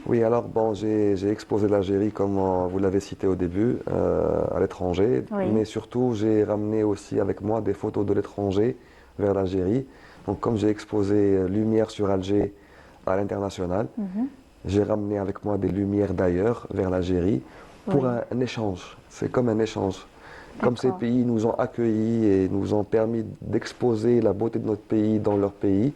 D: Oui, alors bon, j'ai exposé l'Algérie comme vous l'avez cité au début, à l'étranger, mais surtout j'ai ramené aussi avec moi des photos de l'étranger vers l'Algérie. Donc comme j'ai exposé Lumière sur Alger à l'international, j'ai ramené avec moi des lumières d'ailleurs vers l'Algérie pour un échange. C'est comme un échange. Comme ces pays nous ont accueillis et nous ont permis d'exposer la beauté de notre pays dans leur pays,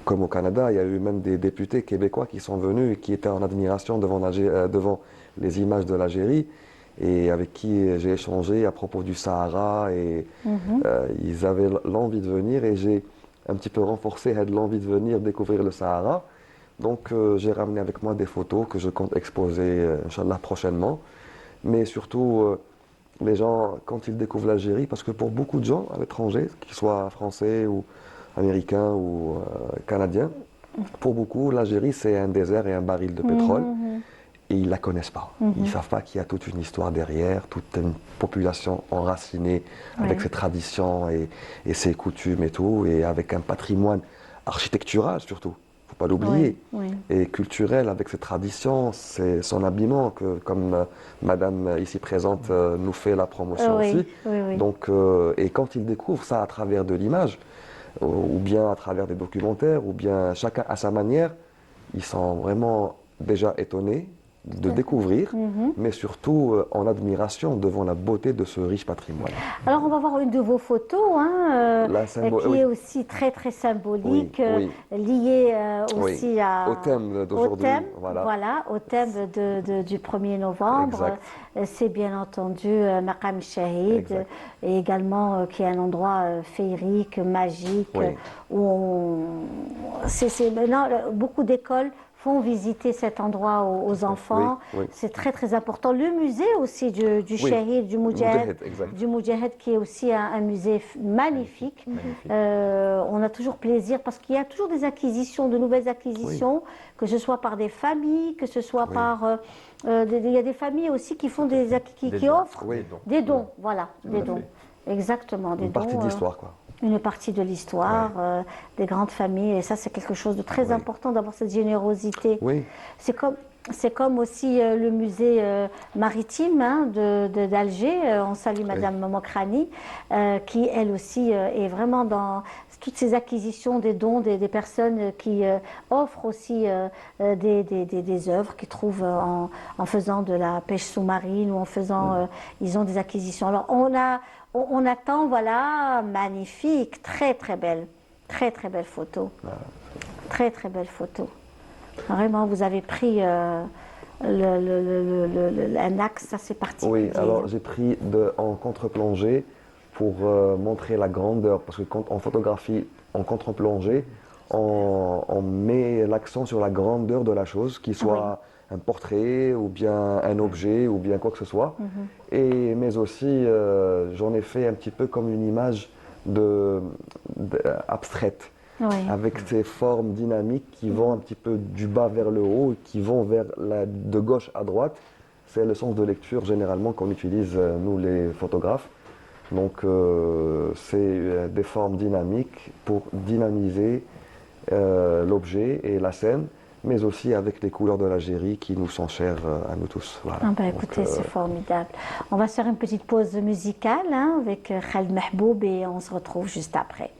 D: comme au Canada, il y a eu même des députés québécois qui sont venus et qui étaient en admiration devant les images de l'Algérie et avec qui j'ai échangé à propos du Sahara et ils avaient l'envie de venir et j'ai un petit peu renforcé l'envie de venir découvrir le Sahara. Donc j'ai ramené avec moi des photos que je compte exposer, Inch'Allah, prochainement. Mais surtout, les gens, quand ils découvrent l'Algérie, parce que pour beaucoup de gens à l'étranger, qu'ils soient français ou américains ou canadiens, pour beaucoup, l'Algérie, c'est un désert et un baril de pétrole. Et ils ne la connaissent pas. Ils ne savent pas qu'il y a toute une histoire derrière, toute une population enracinée avec ses traditions et ses coutumes et tout, et avec un patrimoine architectural surtout. Il ne faut pas l'oublier. Et culturel avec ses traditions, c'est son habillement, que, comme Madame ici présente nous fait la promotion aussi. Donc, et quand ils découvrent ça à travers de l'image, ou bien à travers des documentaires, ou bien chacun à sa manière, ils sont vraiment déjà étonnés de découvrir, mais surtout en admiration devant la beauté de ce riche patrimoine.
A: Alors on va voir une de vos photos qui est aussi très très symbolique, liée aussi
D: au thème d'aujourd'hui.
A: Au thème du 1er novembre. C'est bien entendu Maqam Shahid, et également qui est un endroit féerique, magique, où maintenant beaucoup d'écoles font visiter cet endroit aux enfants. C'est très très important. Le musée aussi du Shahid, du Moudjahed, qui est aussi un musée magnifique. On a toujours plaisir parce qu'il y a toujours des acquisitions, de nouvelles acquisitions, que ce soit par des familles, que ce soit par... il y a des familles aussi qui font qui offrent des dons. Voilà, des dons. Exactement, des dons.
D: Une partie de l'histoire, quoi.
A: Une partie de l'histoire, des grandes familles, et ça c'est quelque chose de très important d'avoir cette générosité. C'est comme aussi le musée maritime d'Alger, on salue Madame Mokrani, qui elle aussi est vraiment dans toutes ces acquisitions, des dons, des personnes qui offrent aussi des œuvres qu'ils trouvent en faisant de la pêche sous-marine ou en faisant, ils ont des acquisitions. Alors on attend, voilà, magnifique, très très belle. Très très belle photo. Très très belle photo. Vraiment, vous avez pris un axe assez particulier.
D: Oui, alors j'ai pris en contre-plongée pour montrer la grandeur, parce que quand on photographie en contre-plongée, on met l'accent sur la grandeur de la chose, qu'il soit un portrait ou bien un objet ou bien quoi que ce soit. Mais aussi, j'en ai fait un petit peu comme une image abstraite, avec ces formes dynamiques qui vont un petit peu du bas vers le haut, qui vont de gauche à droite. C'est le sens de lecture généralement qu'on utilise, nous les photographes. Donc c'est des formes dynamiques pour dynamiser l'objet et la scène, mais aussi avec les couleurs de l'Algérie qui nous sont chères à nous tous. Voilà.
A: Écoutez, c'est formidable. On va se faire une petite pause musicale avec Khaled Mahboub et on se retrouve juste après.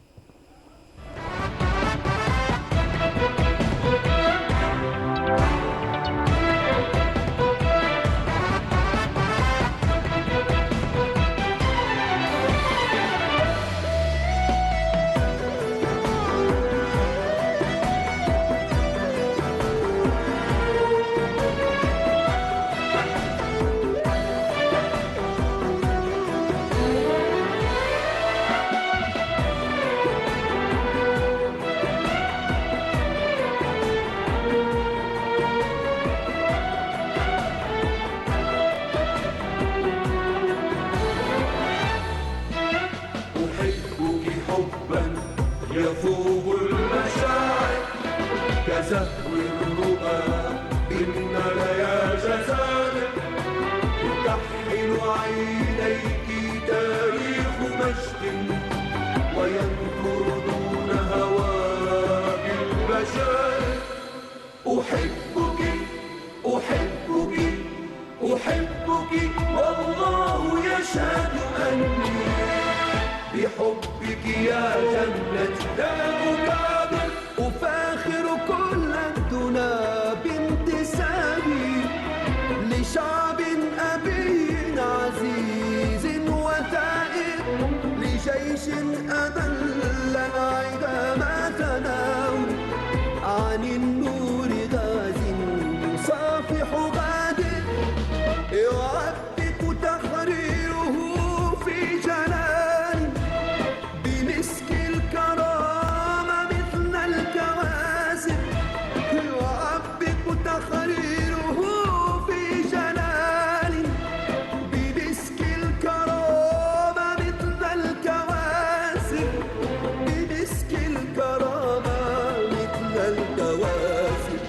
C: يفوق المشاعر كزهو الرؤى إننا يا جزائر تكحل عينيك تاريخ مجد وينثر دون هواك البشائر أحبك أحبك أحبك والله يشهد أني بحبك يا جنة لا أكابر أفاخر كل الدنا بانتسابي لشعب أبي عزيز وتائب لجيش أذل العدا ما تناول عن النور غاز صافح غادر يعبق تحريره في جلال بمسك الكرامة مثل الكواسب يعبق تحريره في جلال بمسك الكرامة مثل الكواسب بمسك الكرامة مثل الكواسب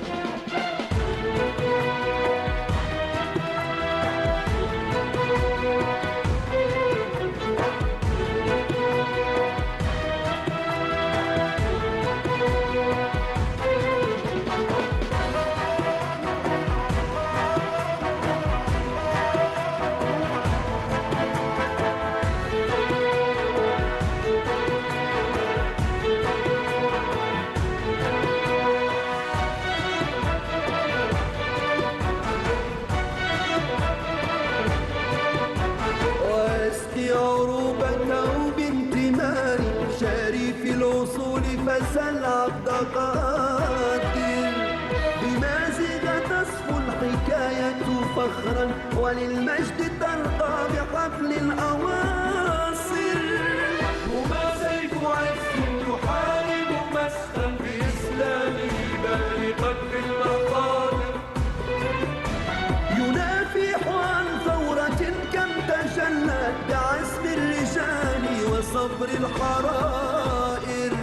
C: واسقي عروبته بانتماري شريف الوصول فسل عبد قادر بمازج تصفو الحكاية فخرا وللمجد ترقى بحفل الأواصر وما سيف عز يحارب مسخا بإسلامه بارقا في المقادر ينافح عن ثورة كم تجلت بعزم الرجال وصبر الحرائر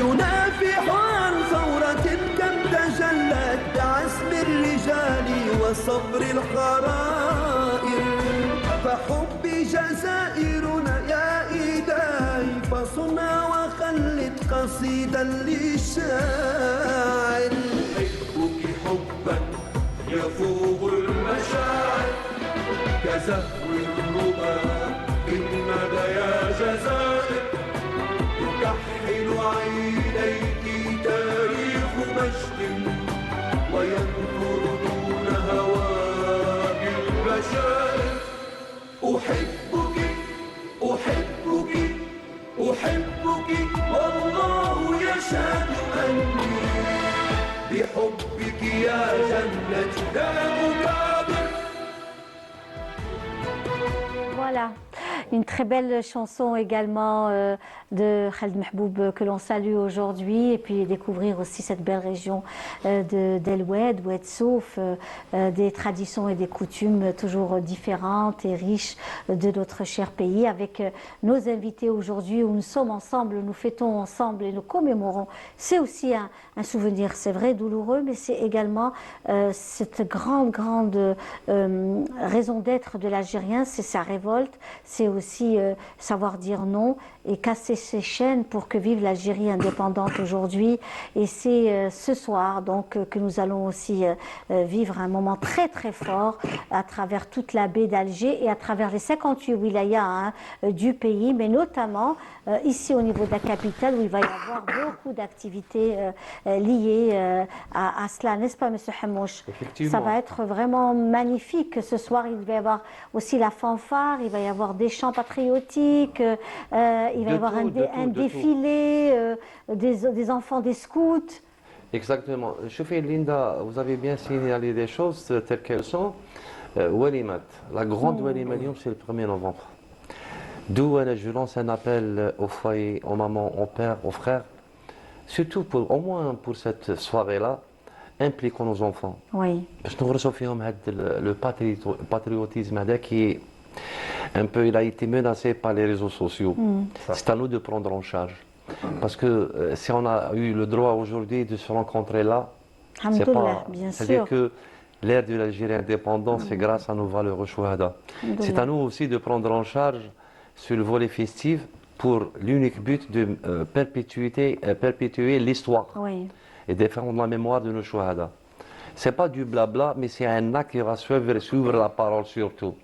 C: ينافح عن ثورة كم تجلت بعزم الرجال وصبر الحرائر فحبي جزائرنا يا إلهي فصنع وخلد قصيدا للشاعر أحبك حبا يفوق المشاعر زهو الربا بالندى يا جزائر يكحل عينيك تاريخ مجد وينثر دون هواك البشائر أحبك أحبك أحبك والله يشهد أني بحبك يا جنتي لا أكابر.
A: Voilà, une très belle chanson également de Khaled Mahboub que l'on salue aujourd'hui, et puis découvrir aussi cette belle région d'El Oued, Oued Souf, des traditions et des coutumes toujours différentes et riches de notre cher pays, avec nos invités aujourd'hui où nous sommes ensemble, nous fêtons ensemble et nous commémorons. C'est aussi un souvenir, c'est vrai, douloureux, mais c'est également cette grande raison d'être de l'Algérien, c'est sa révolte, c'est aussi savoir dire non et casser ses chaînes pour que vive l'Algérie indépendante aujourd'hui. Et c'est ce soir donc que nous allons aussi vivre un moment très très fort à travers toute la baie d'Alger et à travers les 58 wilayas du pays, mais notamment ici au niveau de la capitale où il va y avoir beaucoup d'activités liées à cela, n'est-ce pas, Monsieur Hamouch? Ça va être vraiment magnifique. Ce soir, il va y avoir aussi la fanfare, il va y avoir des chants patriotiques, il va y avoir un défilé des enfants des scouts.
E: Exactement. Chauffeur Linda, vous avez bien signalé des choses telles qu'elles sont. Walimat, la grande Walimat, c'est le 1er novembre. D'où je lance un appel aux foyers, aux mamans, aux pères, aux frères, surtout au moins pour cette soirée-là, impliquons nos enfants.
A: Oui.
E: Parce que nous recevons le patriotisme qui est un peu, il a été menacé par les réseaux sociaux. C'est à nous de prendre en charge. Parce que si on a eu le droit aujourd'hui de se rencontrer là, c'est pas,
A: bien
E: c'est-à-dire
A: sûr.
E: que l'ère de l'Algérie indépendante, c'est grâce à nos valeureux chouhada. C'est à nous aussi de prendre en charge sur le volet festif pour l'unique but de perpétuer l'histoire et défendre la mémoire de nos chouhada. C'est pas du blabla, mais c'est un acte qui va suivre la parole surtout.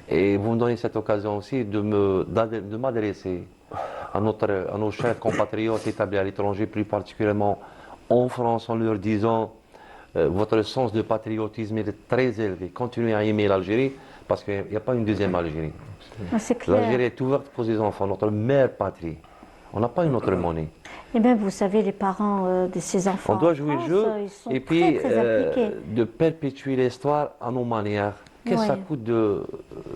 E: Et vous me donnez cette occasion aussi de m'adresser à nos chers compatriotes établis à l'étranger, plus particulièrement en France, en leur disant votre sens de patriotisme est très élevé. Continuez à aimer l'Algérie, parce qu'il n'y a pas une deuxième Algérie.
A: C'est clair.
E: L'Algérie est ouverte pour ses enfants, notre mère patrie. On n'a pas une autre monnaie.
A: Eh bien, vous savez, les parents de ces enfants,
E: On doit jouer le jeu
A: ils sont
E: et puis
A: très impliqués.
E: de perpétuer l'histoire à nos manières. Qu'est-ce que ça coûte de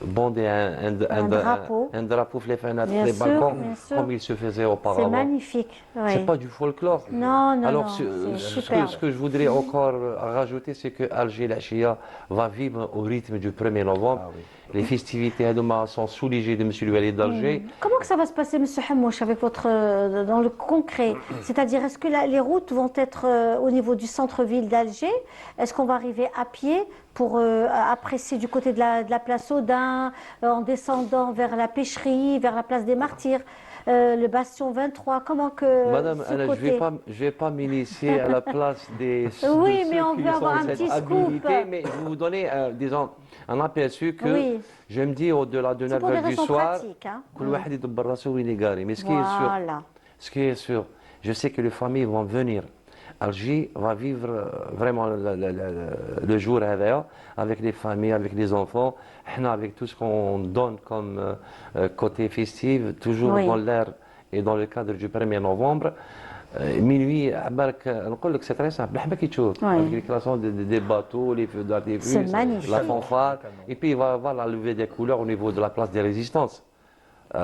E: bander un drapeau sur les fenêtres,
A: Bien
E: les
A: sûr,
E: balcons,
A: bien sûr.
E: comme il se faisait auparavant?
A: C'est magnifique.
E: C'est pas du folklore.
A: Non, non,
E: Alors,
A: non, c'est super.
E: ce que je voudrais encore rajouter, c'est que Alger Lachia va vivre au rythme du 1er novembre. Les festivités à Douma sont sous l'égide de M. Louali d'Alger.
A: Comment que ça va se passer, M. Hamouch, avec dans le concret? C'est-à-dire, est-ce que les routes vont être au niveau du centre-ville d'Alger? Est-ce qu'on va arriver à pied pour apprécier du côté de la place Audin, en descendant vers la pêcherie, vers la place des Martyrs, le bastion 23? Comment que
E: Madame,
A: ce
E: Anna,
A: côté...
E: je vais pas m'initier à la place des
A: Oui,
E: de
A: mais
E: ceux
A: on
E: qui
A: veut avoir
E: sont
A: un
E: cette
A: petit scoop.
E: habilité, mais je vais vous donner, disons, un aperçu que
A: Oui.
E: je me dis au-delà de
A: C'est pour des
E: 9h du
A: raisons
E: soir,
A: pratiques. Hein.
E: que le wahid يدبر راسه وين يقاري. Mais ce qui est sûr,
A: Voilà.
E: ce qui est sûr, je sais que les familles vont venir. Alger va vivre vraiment le jour avec les familles, avec les enfants, avec tout ce qu'on donne comme côté festif, toujours dans l'air et dans le cadre du 1er novembre. Minuit, c'est très simple. Avec des bateaux, les feux d'artifice, la fanfare. Et puis il va y avoir la levée des couleurs au niveau de la place des résistances. Il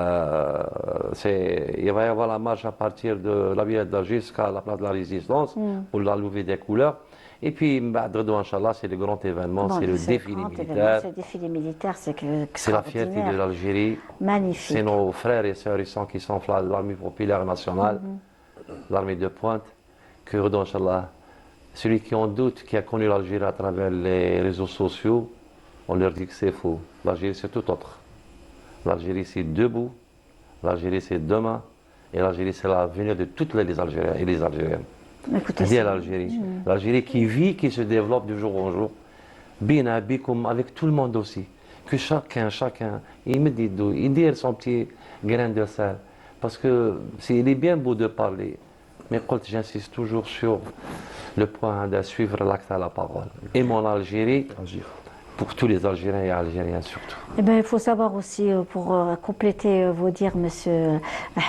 E: va y avoir la marche à partir de la ville d'Alger jusqu'à la place de la Résistance pour la levée des couleurs. Et puis, Inch'Allah, c'est le grand événement, c'est le défilé militaire.
A: C'est le défilé militaire,
E: c'est la fierté de l'Algérie.
A: Magnifique.
E: C'est nos frères et sœurs qui sont l'armée populaire nationale, l'armée de pointe. Que, Inch'Allah, celui qui en doute, qui a connu l'Algérie à travers les réseaux sociaux, on leur dit que c'est faux. L'Algérie, c'est tout autre. L'Algérie, c'est debout. L'Algérie, c'est demain. Et l'Algérie, c'est l'avenir de toutes les Algériens et les Algériennes.
A: Écoutez,
E: Lié à l'Algérie. L'Algérie qui vit, qui se développe de jour en jour. Bina, bikum, avec tout le monde aussi. que chacun, il dit son petit grain de sel. Parce que il est bien beau de parler, mais j'insiste toujours sur le point de suivre l'acte à la parole. Et mon Algérie,
D: Agir.
E: pour tous les Algériens et Algériennes surtout.
A: Eh ben, il faut savoir aussi, pour compléter vos dires, Monsieur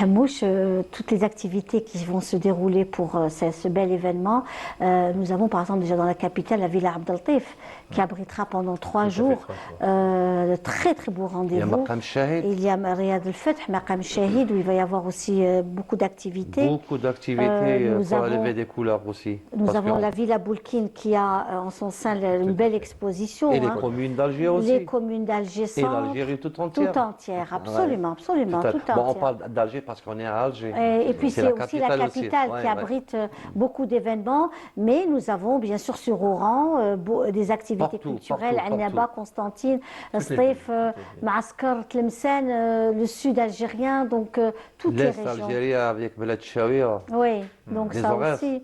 A: Hamouche, toutes les activités qui vont se dérouler pour ce bel événement. Nous avons par exemple déjà dans la capitale la Villa Abd el-Latif qui abritera pendant 3 jours de très très beaux
E: Il y a
A: rendez-vous.
E: Maqam Shahid,
A: Il y a Riyad el-Fath, Maqam Shahid, où il va y avoir aussi beaucoup d'activités.
E: beaucoup d'activités
A: nous
E: pour
A: avons-
E: lever des couleurs aussi.
A: Nous
E: Parce
A: avons
E: que-
A: la Villa Boulkine qui a en son sein une belle exposition.
E: Et les
A: hein.
E: communes d'Alger aussi.
A: Les communes d'Alger
E: Et
A: centre,
E: l'Algérie tout entière.
A: tout entière, absolument, absolument,
E: Tout à-
A: tout
E: Bon, on
A: entière.
E: parle d'Alger parce qu'on est à Alger.
A: Et puis c'est aussi la capitale
E: Ouais,
A: qui
E: ouais.
A: abrite beaucoup d'événements, mais nous avons bien sûr sur Oran des activités
E: Partout,
A: culturelles,
E: partout,
A: Annaba,
E: partout.
A: Constantine,
F: Toutes les
A: Stif,
F: villes.
A: Maaskar, Tlemcen, le sud algérien, donc toutes les
E: L'Est
A: régions.
E: algérien avec Beled Chawia.
A: Oui, donc
E: Les
A: ça
E: horaires
A: aussi.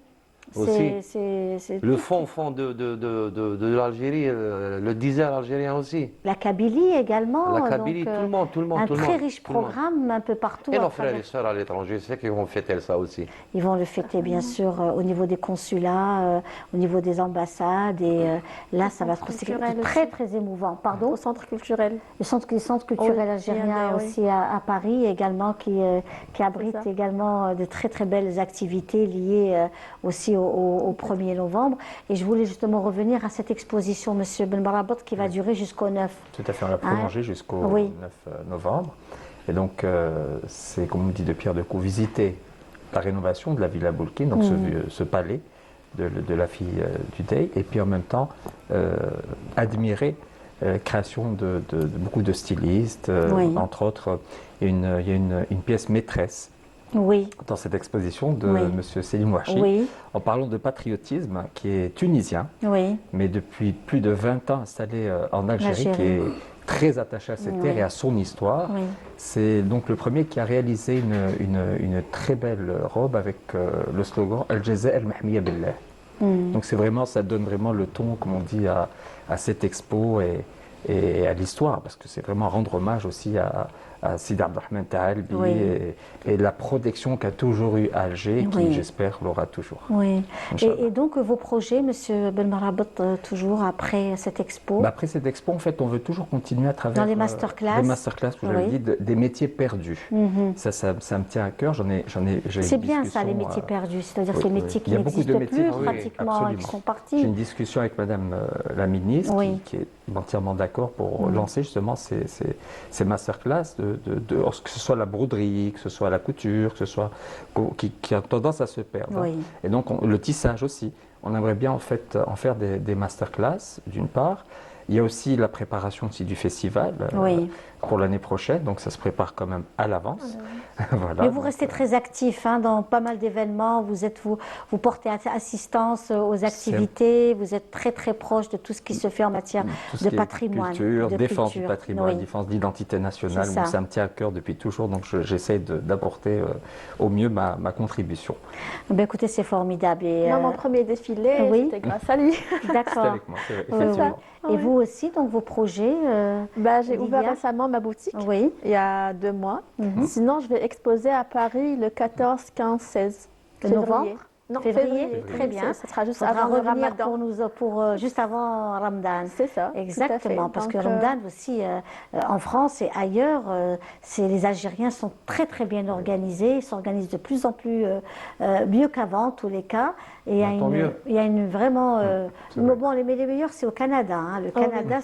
E: aussi.
A: C'est
E: Le
A: tout.
E: fond de l'Algérie, le désert algérien aussi.
A: La Kabylie également.
E: La Kabylie,
A: donc,
E: tout le monde, tout le monde,
A: un
E: tout le
A: très
E: monde,
A: riche
E: tout le monde.
A: programme un peu partout.
E: Et
A: à
E: nos frères
A: travers-
E: et sœurs à l'étranger, c'est qu'ils vont fêter ça aussi.
A: Ils vont le fêter bien sûr au niveau des consulats, au niveau des ambassades et là ça va être aussi
B: culturel
A: très
B: aussi.
A: très émouvant. Pardon.
B: Au centre culturel.
A: Les centres culturels
B: Oui,
A: algériens
B: il y en a, oui.
A: aussi à Paris également qui abritent
B: ça.
A: également de très très belles activités liées aussi au 1er novembre. Et je voulais justement revenir à cette exposition, Monsieur Ben Barabot, qui va durer jusqu'au 9.
F: Tout à fait, on l'a prolongé jusqu'au
A: Oui.
F: 9 novembre. Et donc, c'est, comme on dit de Pierre Decaux, visiter la rénovation de la Villa Boulkine, donc ce palais de la fille du Dey, et puis en même temps, admirer la création de beaucoup de stylistes,
A: Oui.
F: entre autres, il y a une pièce maîtresse
A: Oui,
F: dans cette exposition de
A: Oui.
F: M. Selim Ouachi,
A: oui,
F: en parlant de patriotisme, qui est tunisien,
A: oui.
F: mais depuis plus de 20 ans installé en Algérie, qui
A: Algérie.
F: est très attaché à cette
A: Oui.
F: terre et à son histoire.
A: Oui.
F: C'est donc le premier qui a réalisé une très belle robe avec le slogan Al Jaza Al Mahmiya Billah. Donc c'est vraiment, ça donne vraiment le ton, comme on dit, à cette expo et à l'histoire, parce que c'est vraiment rendre hommage aussi à Sidi Abdelrahman Taalbi
A: Oui.
F: et la protection qu'a toujours eu Alger, qui
A: Oui.
F: j'espère l'aura toujours.
A: Oui.
F: Inch'Allah.
A: Et donc vos projets, Monsieur Ben Marabot, toujours après cette expo?
F: Bah, après cette expo, en fait, on veut toujours continuer à travers
A: Dans les masterclass.
F: les masterclass que j'avais
A: Oui.
F: dit, des métiers perdus. Ça me tient à cœur. j'ai
A: C'est
F: une
A: bien ça,
F: discussion,
A: les métiers perdus, c'est-à-dire
F: oui,
A: ces
F: oui.
A: métiers qui
F: Il y a beaucoup de
A: n'existent
F: métiers,
A: plus
F: oui,
A: pratiquement,
F: absolument.
A: qui sont
F: J'ai
A: partis.
F: une discussion avec Madame la ministre
A: Oui.
F: qui est entièrement d'accord pour lancer justement ces masterclass, que ce soit la broderie, que ce soit la couture, que ce soit qui a tendance à se perdre.
A: Oui.
F: Et donc le tissage aussi. On aimerait bien en fait en faire des masterclass d'une part. Il y a aussi la préparation aussi du festival
A: Oui.
F: pour l'année prochaine, donc ça se prépare quand même à l'avance. Voilà,
A: Mais vous
F: donc,
A: restez très actif hein, dans pas mal d'événements, vous portez assistance aux activités, vous êtes très très proche de tout ce qui se fait en matière
F: tout ce
A: de
F: qui est
A: patrimoine.
F: culture,
A: de
F: défense
A: culture.
F: du patrimoine,
A: Oui.
F: défense d'identité nationale,
A: C'est ça.
F: ça me tient à cœur depuis toujours, donc j'essaie d'apporter au mieux ma contribution.
A: Ben, écoutez, c'est formidable. Et,
B: Moi, mon premier défilé,
A: oui.
B: c'était grâce à lui.
F: C'était
A: d'accord.
F: avec moi, c'est vrai,
A: Oui, oui.
F: effectivement.
A: Et vous aussi, donc vos projets
B: Bah, j'ai ouvert
A: Lydia?
B: récemment ma boutique,
A: Oui.
B: il y a 2 mois.
A: Mhm.
B: Sinon, je vais exposer à Paris le 14, 15, 16
A: De
B: février.
A: novembre?
B: Non,
A: Février, très bien.
B: Ça sera juste
A: Il faudra
B: avant le
A: revenir
B: Ramadan.
A: pour juste avant Ramadan.
B: C'est ça. tout à fait.
A: Exactement, parce que
B: Donc,
A: Ramadan aussi, en France et ailleurs, les Algériens sont très très bien organisés, ils s'organisent de plus en plus mieux qu'avant, en tous les cas. Et il y a
E: Tant mieux.
A: il y a une vraiment.
F: c'est vrai.
A: Bon, les meilleurs, c'est au Canada. hein. Le
B: Oh, oui.
A: Canada,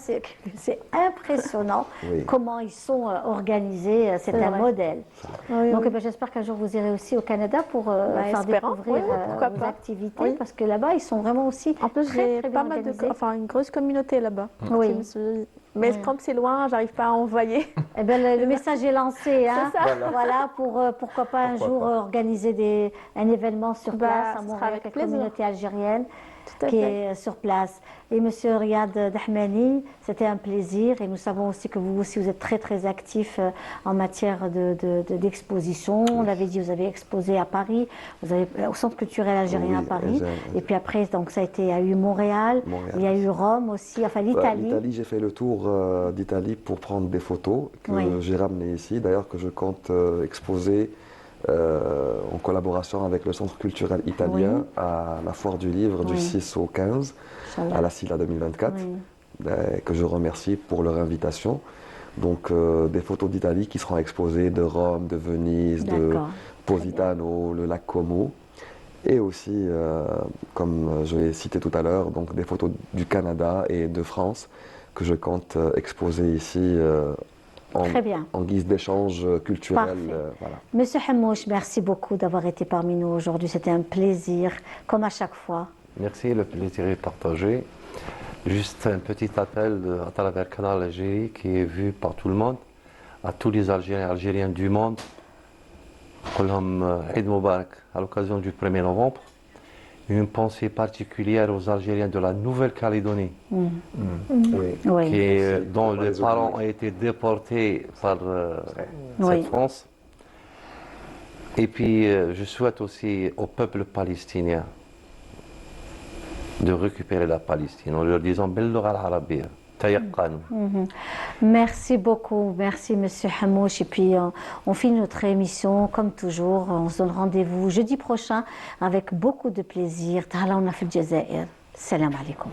A: c'est impressionnant
D: Oui.
A: comment ils sont organisés. C'est
B: C'est
A: un
B: vrai.
A: modèle.
B: oui,
A: Donc
B: oui.
A: eh ben, j'espère qu'un jour vous irez aussi au Canada pour faire
B: espérons.
A: découvrir
B: Oui, pourquoi
A: vos
B: pas.
A: activités,
B: Oui.
A: parce que là-bas, ils sont vraiment aussi
B: En plus,
A: très,
B: j'ai
A: très
B: pas
A: bien
B: mal
A: organisés.
B: une grosse communauté là-bas.
A: Oui.
B: Je me suis- Mais comme c'est loin, j'arrive pas à envoyer.
A: Eh ben, le message est lancé. Hein.
B: C'est ça.
A: Voilà, pour pourquoi pas un
F: Pourquoi
A: jour
F: pas.
A: organiser un événement sur
B: Bah,
A: place à
B: ce sera
A: Montréal
B: avec
A: avec la
B: plaisir.
A: communauté algérienne.
B: Tout à
A: qui
B: fait.
A: est sur place. Et Monsieur Riyad Dahmani, c'était un plaisir. Et nous savons aussi que vous aussi, vous êtes très, très actif en matière d'exposition. On l'avait dit, vous avez exposé à Paris, vous avez au Centre culturel algérien
D: Oui,
A: à Paris.
D: j'ai-
A: Et puis après, donc, ça a été, il y a eu Montréal,
D: Montréal.
A: il y a eu Rome aussi, enfin l'Italie.
D: L'Italie, j'ai fait le tour d'Italie pour prendre des photos que
A: Oui.
D: j'ai ramenées ici, d'ailleurs que je compte exposer en collaboration avec le Centre culturel italien
A: Oui.
D: à la Foire du Livre du
A: Oui.
D: 6 au 15
A: Inch'Allah.
D: à la SILA 2024,
A: Oui.
D: que je remercie pour leur invitation. Donc des photos d'Italie qui seront exposées de Rome, de Venise, de
A: D'accord.
D: Positano, le lac Como. Et aussi, comme je l'ai cité tout à l'heure, donc des photos du Canada et de France que je compte exposer ici
A: Très bien.
D: en guise d'échange culturel.
A: Parfait.
D: Voilà.
A: Monsieur Hamouche, merci beaucoup d'avoir été parmi nous aujourd'hui. C'était un plaisir, comme à chaque fois.
E: Merci, le plaisir est partagé. Juste un petit appel à travers Canal Algérie qui est vu par tout le monde, à tous les Algériens et Algériens du monde. Eid Mubarak à l'occasion du 1er novembre. Une pensée particulière aux Algériens de la Nouvelle-Calédonie,
D: Oui.
A: Oui.
E: dont
D: Faut pas
E: les
D: les
E: parents ont
D: oublier.
E: été déportés par
A: Oui.
E: cette France. Et puis, je souhaite aussi au peuple palestinien de récupérer la Palestine en leur disant Bellugha al-Arabia, tayaqqanu.
A: Merci beaucoup, merci Monsieur Hamouche. Et puis on finit notre émission comme toujours. On se donne rendez-vous jeudi prochain avec beaucoup de plaisir. Tahla, on a fait le Jazair. Salam alaikum.